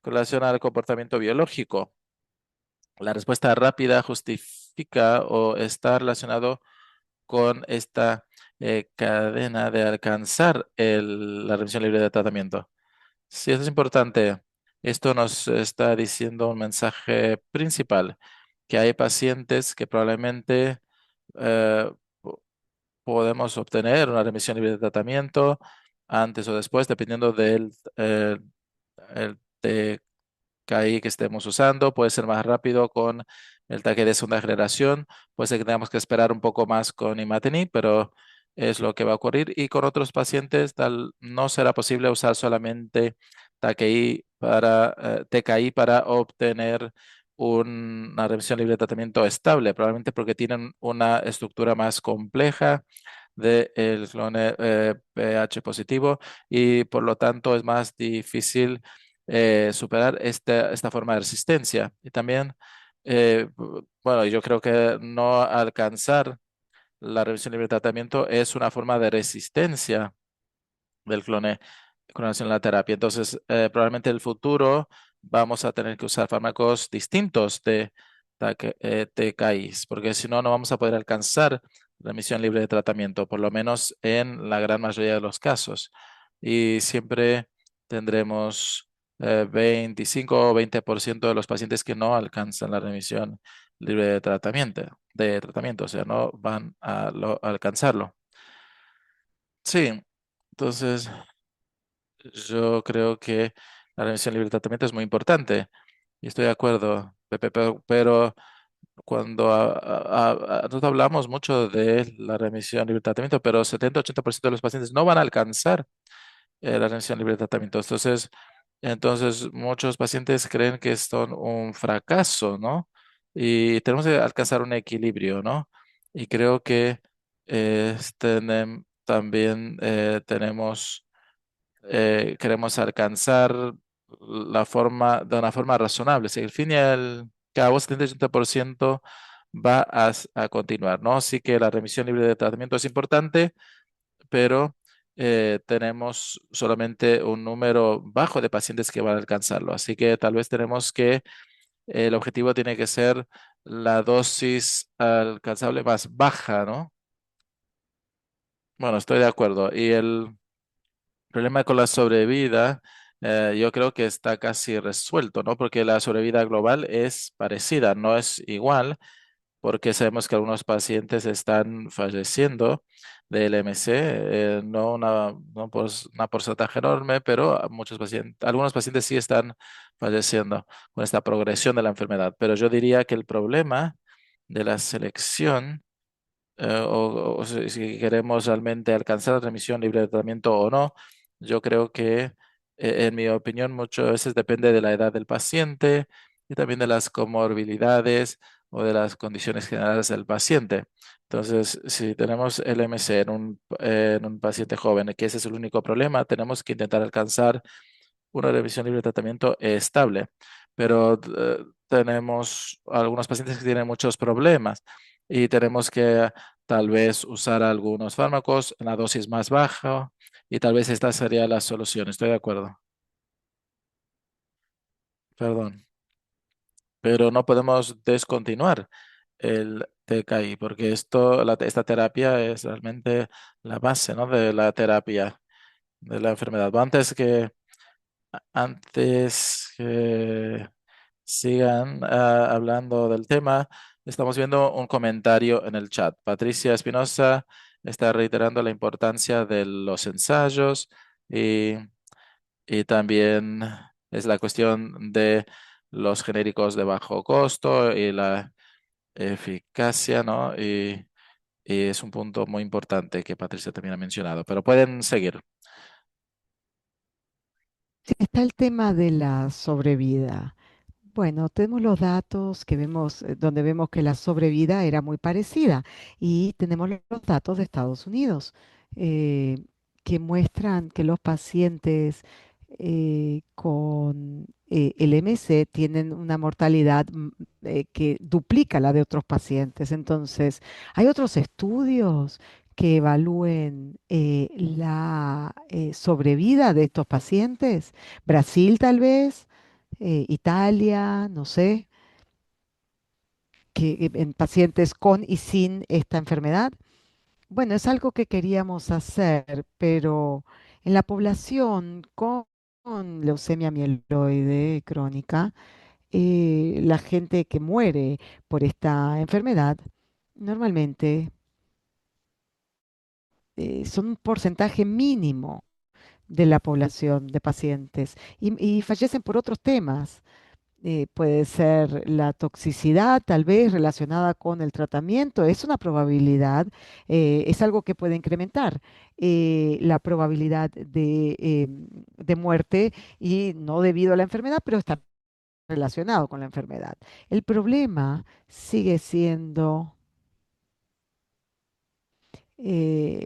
con relación al comportamiento biológico. La respuesta rápida justifica o está relacionado con esta cadena de alcanzar la remisión libre de tratamiento. Sí, eso es importante. Esto nos está diciendo un mensaje principal, que hay pacientes que probablemente eh, po- podemos obtener una remisión libre de tratamiento antes o después, dependiendo del TKI que estemos usando. Puede ser más rápido con el TKI de segunda generación. Puede ser que tengamos que esperar un poco más con imatinib, pero es lo que va a ocurrir. Y con otros pacientes tal no será posible usar solamente TKI para obtener una remisión libre de tratamiento estable, probablemente porque tienen una estructura más compleja del clone pH positivo y por lo tanto es más difícil superar esta forma de resistencia. Y también, bueno, yo creo que no alcanzar la revisión libre de tratamiento es una forma de resistencia del clone con relación a la terapia. Entonces, probablemente en el futuro vamos a tener que usar fármacos distintos de TKIs, porque si no, no vamos a poder alcanzar remisión libre de tratamiento, por lo menos en la gran mayoría de los casos. Y siempre tendremos 25 o 20% de los pacientes que no alcanzan la remisión libre de tratamiento, o sea, no van a alcanzarlo. Sí, entonces yo creo que la remisión libre de tratamiento es muy importante y estoy de acuerdo, Pepe, pero cuando nosotros hablamos mucho de la remisión libre de tratamiento, pero 70-80% de los pacientes no van a alcanzar la remisión libre de tratamiento. Entonces, muchos pacientes creen que es un fracaso, ¿no? Y tenemos que alcanzar un equilibrio, ¿no? Y creo que también tenemos queremos alcanzar de una forma razonable. Si al fin y al cabo, 70-80% va a continuar, ¿no? Sí que la remisión libre de tratamiento es importante, pero tenemos solamente un número bajo de pacientes que van a alcanzarlo. Así que tal vez tenemos que, el objetivo tiene que ser la dosis alcanzable más baja, ¿no? Bueno, estoy de acuerdo. Y el problema con la sobrevida, yo creo que está casi resuelto, ¿no? Porque la sobrevida global es parecida, no es igual, porque sabemos que algunos pacientes están falleciendo del MC, no por una porcentaje enorme, pero algunos pacientes sí están falleciendo con esta progresión de la enfermedad. Pero yo diría que el problema de la selección o si queremos realmente alcanzar la remisión libre de tratamiento o no. Yo creo que, en mi opinión, muchas veces depende de la edad del paciente y también de las comorbilidades o de las condiciones generales del paciente. Entonces, si tenemos el MC en un paciente joven, que ese es el único problema, tenemos que intentar alcanzar una revisión libre de tratamiento estable. Pero tenemos algunos pacientes que tienen muchos problemas y tenemos que tal vez usar algunos fármacos en la dosis más baja y tal vez esta sería la solución. Estoy de acuerdo. Perdón. Pero no podemos descontinuar el TKI porque esta terapia es realmente la base, ¿no? De la terapia de la enfermedad. Antes que sigan hablando del tema, estamos viendo un comentario en el chat. Patricia Espinosa está reiterando la importancia de los ensayos y, y también es la cuestión de los genéricos de bajo costo y la eficacia, ¿no? Y es un punto muy importante que Patricia también ha mencionado, pero pueden seguir. Sí, está el tema de la sobrevida. Bueno, tenemos los datos que vemos, donde vemos que la sobrevida era muy parecida y tenemos los datos de Estados Unidos eh, que muestran que los pacientes con el MC tienen una mortalidad que duplica la de otros pacientes. Entonces, hay otros estudios que evalúen la sobrevida de estos pacientes. Brasil tal vez, Italia, no sé, que en pacientes con y sin esta enfermedad. Bueno, es algo que queríamos hacer, pero en la población con leucemia mieloide crónica, la gente que muere por esta enfermedad normalmente son un porcentaje mínimo. de la población de pacientes y fallecen por otros temas. Puede ser la toxicidad, tal vez relacionada con el tratamiento, es una probabilidad, es algo que puede incrementar la probabilidad de muerte y no debido a la enfermedad, pero está relacionado con la enfermedad. El problema sigue siendo eh,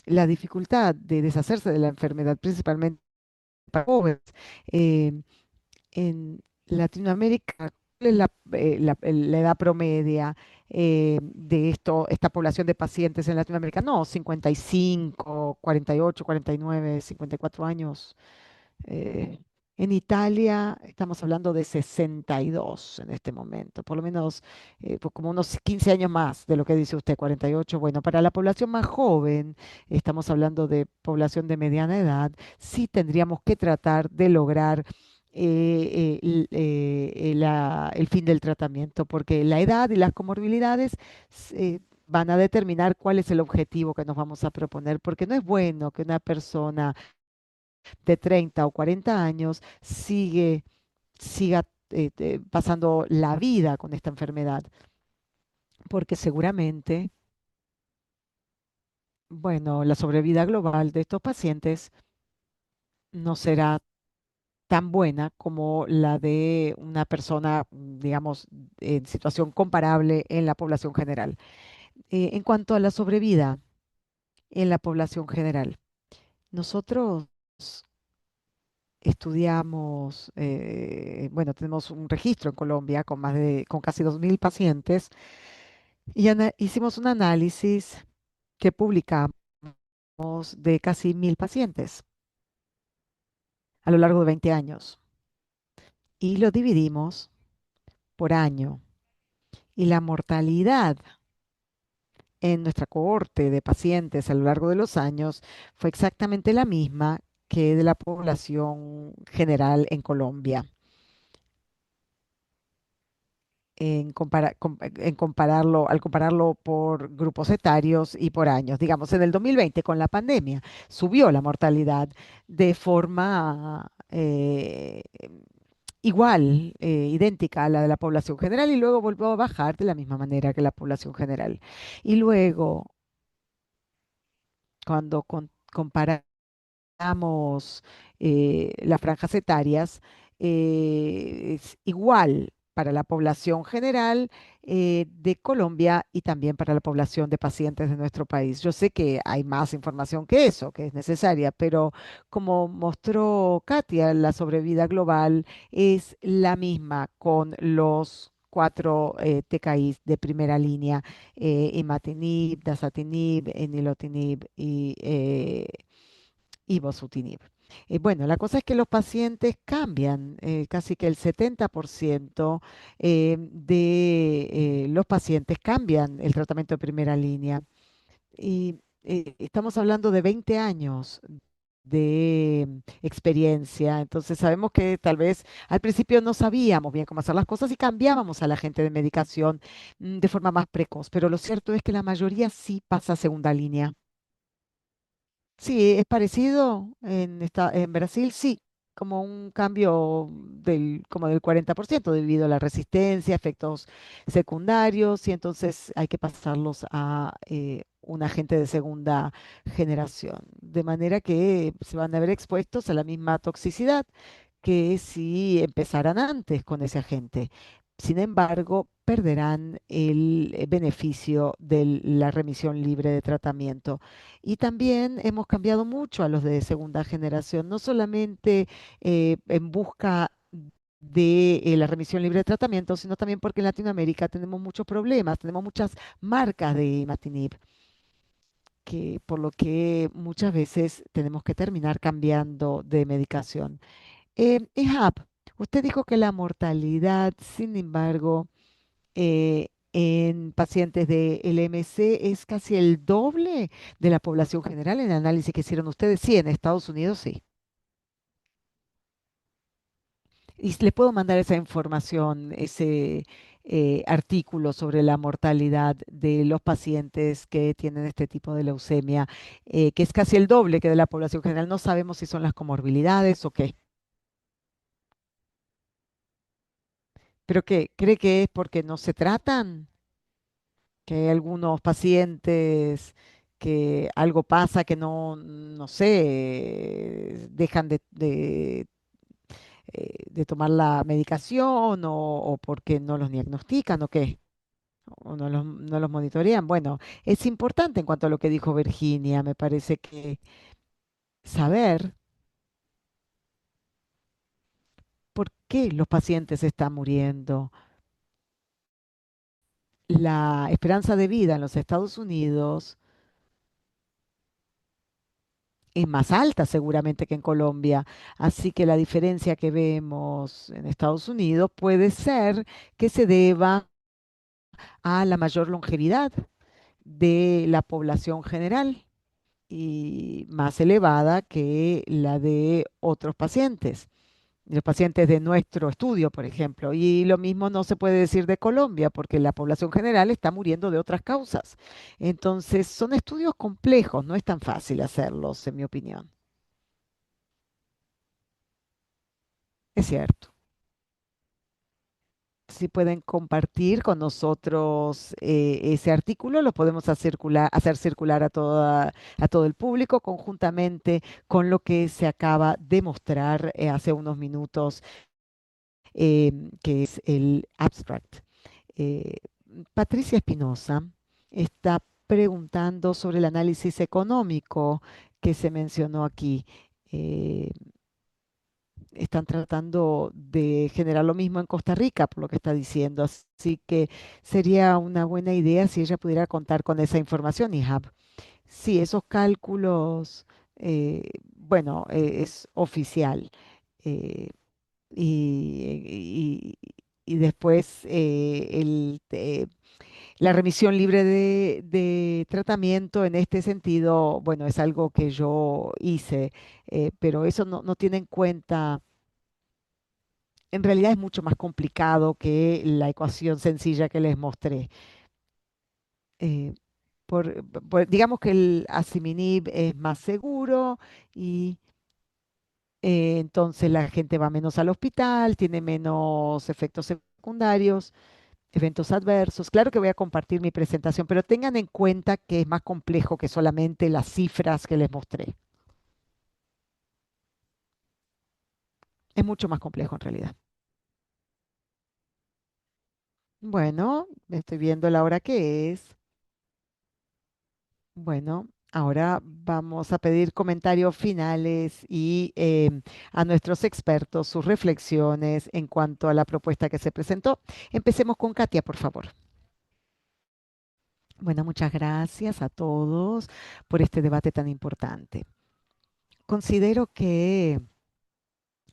la dificultad de deshacerse de la enfermedad, principalmente para jóvenes. Eh, en Latinoamérica, ¿cuál es la edad promedia de esta población de pacientes en Latinoamérica? No, 55, 48, 49, 54 años. Eh, en Italia estamos hablando de 62 en este momento, por lo menos pues como unos 15 años más de lo que dice usted, 48. Bueno, para la población más joven, estamos hablando de población de mediana edad, sí tendríamos que tratar de lograr el fin del tratamiento, porque la edad y las comorbilidades van a determinar cuál es el objetivo que nos vamos a proponer, porque no es bueno que una persona de 30 o 40 años siga pasando la vida con esta enfermedad, porque seguramente, bueno, la sobrevida global de estos pacientes no será tan buena como la de una persona, digamos, en situación comparable en la población general. En cuanto a la sobrevida en la población general, nosotros estudiamos, bueno, tenemos un registro en Colombia con casi 2.000 pacientes y hicimos un análisis que publicamos de casi 1.000 pacientes a lo largo de 20 años y lo dividimos por año. Y la mortalidad en nuestra cohorte de pacientes a lo largo de los años fue exactamente la misma que de la población general en Colombia. Al compararlo por grupos etarios y por años. Digamos, en el 2020, con la pandemia, subió la mortalidad de forma igual, idéntica a la de la población general, y luego volvió a bajar de la misma manera que la población general. Y luego, cuando comparamos las franjas etarias, es igual para la población general de Colombia y también para la población de pacientes de nuestro país. Yo sé que hay más información que eso, que es necesaria, pero como mostró Katia, la sobrevida global es la misma con los cuatro TKIs de primera línea, imatinib, dasatinib, enilotinib y bosutinib. Bueno, la cosa es que los pacientes cambian, casi que el 70% de los pacientes cambian el tratamiento de primera línea. Y estamos hablando de 20 años de experiencia, entonces sabemos que tal vez al principio no sabíamos bien cómo hacer las cosas y cambiábamos a la gente de medicación de forma más precoz, pero lo cierto es que la mayoría sí pasa a segunda línea. Sí, es parecido en Brasil, sí, como un cambio como del 40% debido a la resistencia, efectos secundarios, y entonces hay que pasarlos a un agente de segunda generación, de manera que se van a ver expuestos a la misma toxicidad que si empezaran antes con ese agente. Sin embargo, perderán el beneficio de la remisión libre de tratamiento. Y también hemos cambiado mucho a los de segunda generación, no solamente en busca de la remisión libre de tratamiento, sino también porque en Latinoamérica tenemos muchos problemas, tenemos muchas marcas de imatinib, que por lo que muchas veces tenemos que terminar cambiando de medicación. Ehab, usted dijo que la mortalidad, sin embargo, en pacientes de LMC es casi el doble de la población general en el análisis que hicieron ustedes. Sí, en Estados Unidos sí. Y le puedo mandar esa información, artículos sobre la mortalidad de los pacientes que tienen este tipo de leucemia, que es casi el doble que de la población general. No sabemos si son las comorbilidades o qué. ¿Pero qué? ¿Cree que es porque no se tratan? ¿Que hay algunos pacientes que algo pasa que no sé, dejan de tomar la medicación o porque no los diagnostican o qué? ¿O no los monitorean? Bueno, es importante en cuanto a lo que dijo Virginia, me parece que saber por qué los pacientes están muriendo. La esperanza de vida en los Estados Unidos es más alta seguramente que en Colombia, así que la diferencia que vemos en Estados Unidos puede ser que se deba a la mayor longevidad de la población general y más elevada que la de otros pacientes, de los pacientes de nuestro estudio, por ejemplo. Y lo mismo no se puede decir de Colombia, porque la población general está muriendo de otras causas. Entonces, son estudios complejos, no es tan fácil hacerlos, en mi opinión. Es cierto. Si pueden compartir con nosotros ese artículo, lo podemos hacer circular a todo el público conjuntamente con lo que se acaba de mostrar hace unos minutos, que es el abstract. Eh, Patricia Espinosa está preguntando sobre el análisis económico que se mencionó aquí. Eh, Están tratando de generar lo mismo en Costa Rica, por lo que está diciendo. Así que sería una buena idea si ella pudiera contar con esa información, Ihab. Sí, esos cálculos, bueno, es oficial. eh, y, y después la remisión libre de tratamiento en este sentido, bueno, es algo que yo hice, pero eso no tiene en cuenta. En realidad es mucho más complicado que la ecuación sencilla que les mostré. Eh, digamos que el asciminib es más seguro y entonces la gente va menos al hospital, tiene menos efectos secundarios, eventos adversos. Claro que voy a compartir mi presentación, pero tengan en cuenta que es más complejo que solamente las cifras que les mostré. Es mucho más complejo en realidad. Bueno, estoy viendo la hora que es. Bueno, ahora vamos a pedir comentarios finales y a nuestros expertos sus reflexiones en cuanto a la propuesta que se presentó. Empecemos con Katia, por favor. Bueno, muchas gracias a todos por este debate tan importante. Considero que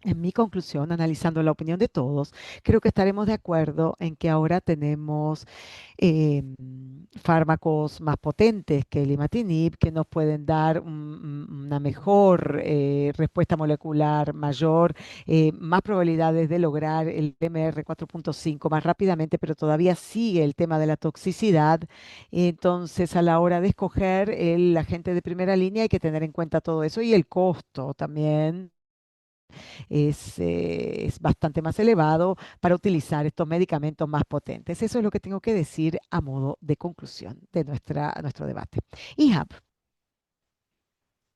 en mi conclusión, analizando la opinión de todos, creo que estaremos de acuerdo en que ahora tenemos fármacos más potentes que el imatinib que nos pueden dar una mejor respuesta molecular mayor, más probabilidades de lograr el MR 4.5 más rápidamente, pero todavía sigue el tema de la toxicidad. Entonces, a la hora de escoger el agente de primera línea hay que tener en cuenta todo eso y el costo también es bastante más elevado para utilizar estos medicamentos más potentes. Eso es lo que tengo que decir a modo de conclusión de nuestro debate. IHAP,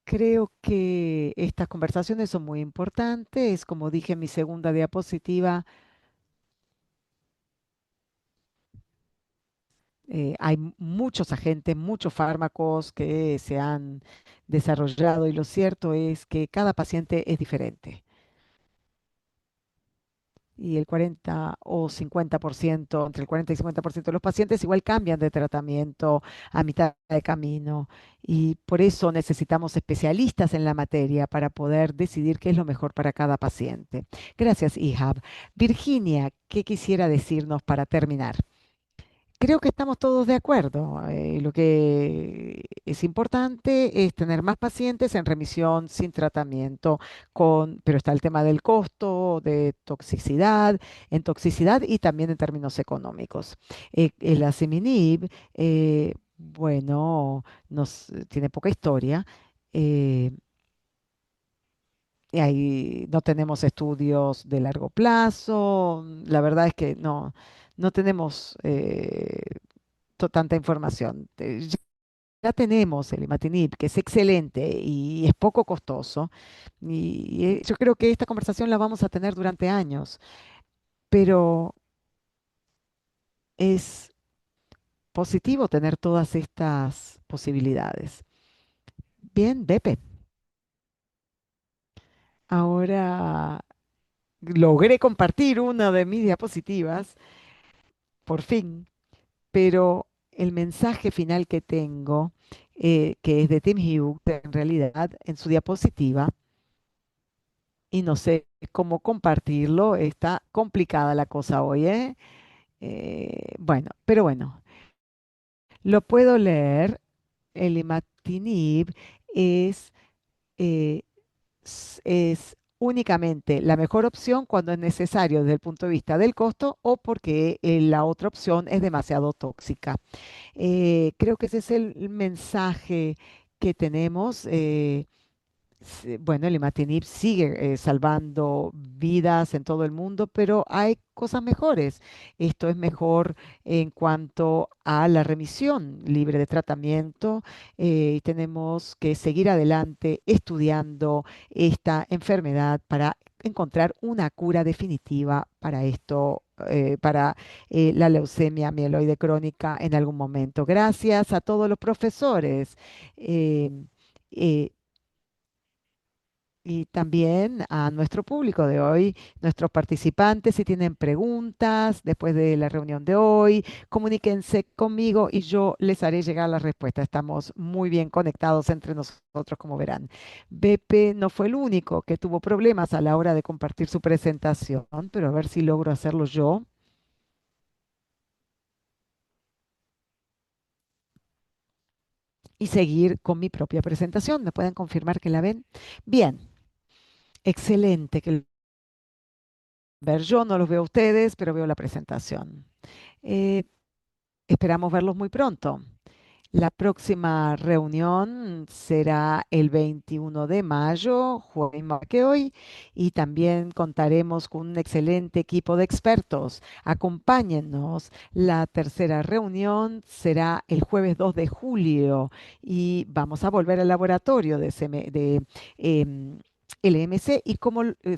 creo que estas conversaciones son muy importantes. Como dije en mi segunda diapositiva, hay muchos agentes, muchos fármacos que se han desarrollado y lo cierto es que cada paciente es diferente. Y el 40 o 50%, entre el 40 y 50% de los pacientes igual cambian de tratamiento a mitad de camino. Y por eso necesitamos especialistas en la materia para poder decidir qué es lo mejor para cada paciente. Gracias, Ihab. Virginia, ¿qué quisiera decirnos para terminar? Creo que estamos todos de acuerdo. Lo que es importante es tener más pacientes en remisión sin tratamiento, pero está el tema del costo, de toxicidad, en toxicidad y también en términos económicos. El asciminib, bueno, tiene poca historia. eh, y ahí no tenemos estudios de largo plazo. La verdad es que no tenemos tanta información. Ya tenemos el imatinib, que es excelente y es poco costoso. Y yo creo que esta conversación la vamos a tener durante años, pero es positivo tener todas estas posibilidades. Bien, Bepe, ahora logré compartir una de mis diapositivas, por fin, pero el mensaje final que tengo, que es de Tim Hughes, en realidad, en su diapositiva, y no sé cómo compartirlo. Está complicada la cosa hoy, ¿eh? Bueno, pero bueno, lo puedo leer. El imatinib es, eh, es únicamente la mejor opción cuando es necesario desde el punto de vista del costo o porque la otra opción es demasiado tóxica. Creo que ese es el mensaje que tenemos. Bueno, el imatinib sigue salvando vidas en todo el mundo, pero hay cosas mejores. Esto es mejor en cuanto a la remisión libre de tratamiento, y tenemos que seguir adelante estudiando esta enfermedad para encontrar una cura definitiva para esto, para la leucemia mieloide crónica en algún momento. Gracias a todos los profesores. eh, eh, y también a nuestro público de hoy, nuestros participantes, si tienen preguntas después de la reunión de hoy, comuníquense conmigo y yo les haré llegar la respuesta. Estamos muy bien conectados entre nosotros, como verán. Beppe no fue el único que tuvo problemas a la hora de compartir su presentación, pero a ver si logro hacerlo yo y seguir con mi propia presentación. ¿Me pueden confirmar que la ven? Bien, excelente que ver. Yo no los veo a ustedes, pero veo la presentación. Eh, Esperamos verlos muy pronto. La próxima reunión será el 21 de mayo, jueves más que hoy, y también contaremos con un excelente equipo de expertos. Acompáñennos. La tercera reunión será el jueves 2 de julio y vamos a volver al laboratorio de em, LMC y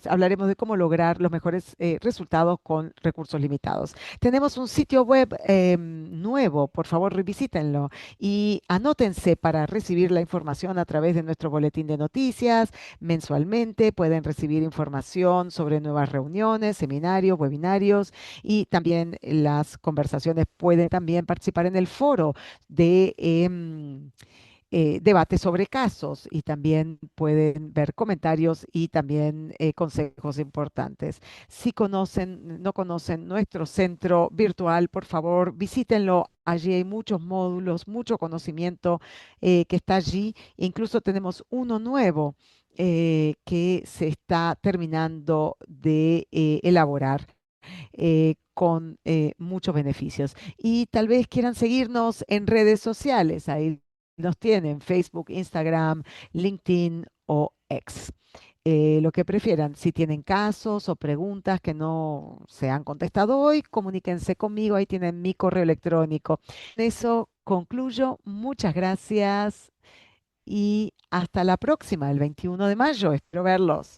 hablaremos de cómo lograr los mejores resultados con recursos limitados. Tenemos un sitio web nuevo, por favor revisítenlo y anótense para recibir la información a través de nuestro boletín de noticias. Mensualmente pueden recibir información sobre nuevas reuniones, seminarios, webinarios y también las conversaciones. Pueden también participar en el foro de debate sobre casos y también pueden ver comentarios y también consejos importantes. Si no conocen nuestro centro virtual, por favor, visítenlo. Allí hay muchos módulos, mucho conocimiento que está allí. Incluso tenemos uno nuevo que se está terminando de elaborar con muchos beneficios. Y tal vez quieran seguirnos en redes sociales. Ahí nos tienen Facebook, Instagram, LinkedIn o X. Lo que prefieran. Si tienen casos o preguntas que no se han contestado hoy, comuníquense conmigo. Ahí tienen mi correo electrónico. Con eso concluyo. Muchas gracias y hasta la próxima, el 21 de mayo. Espero verlos.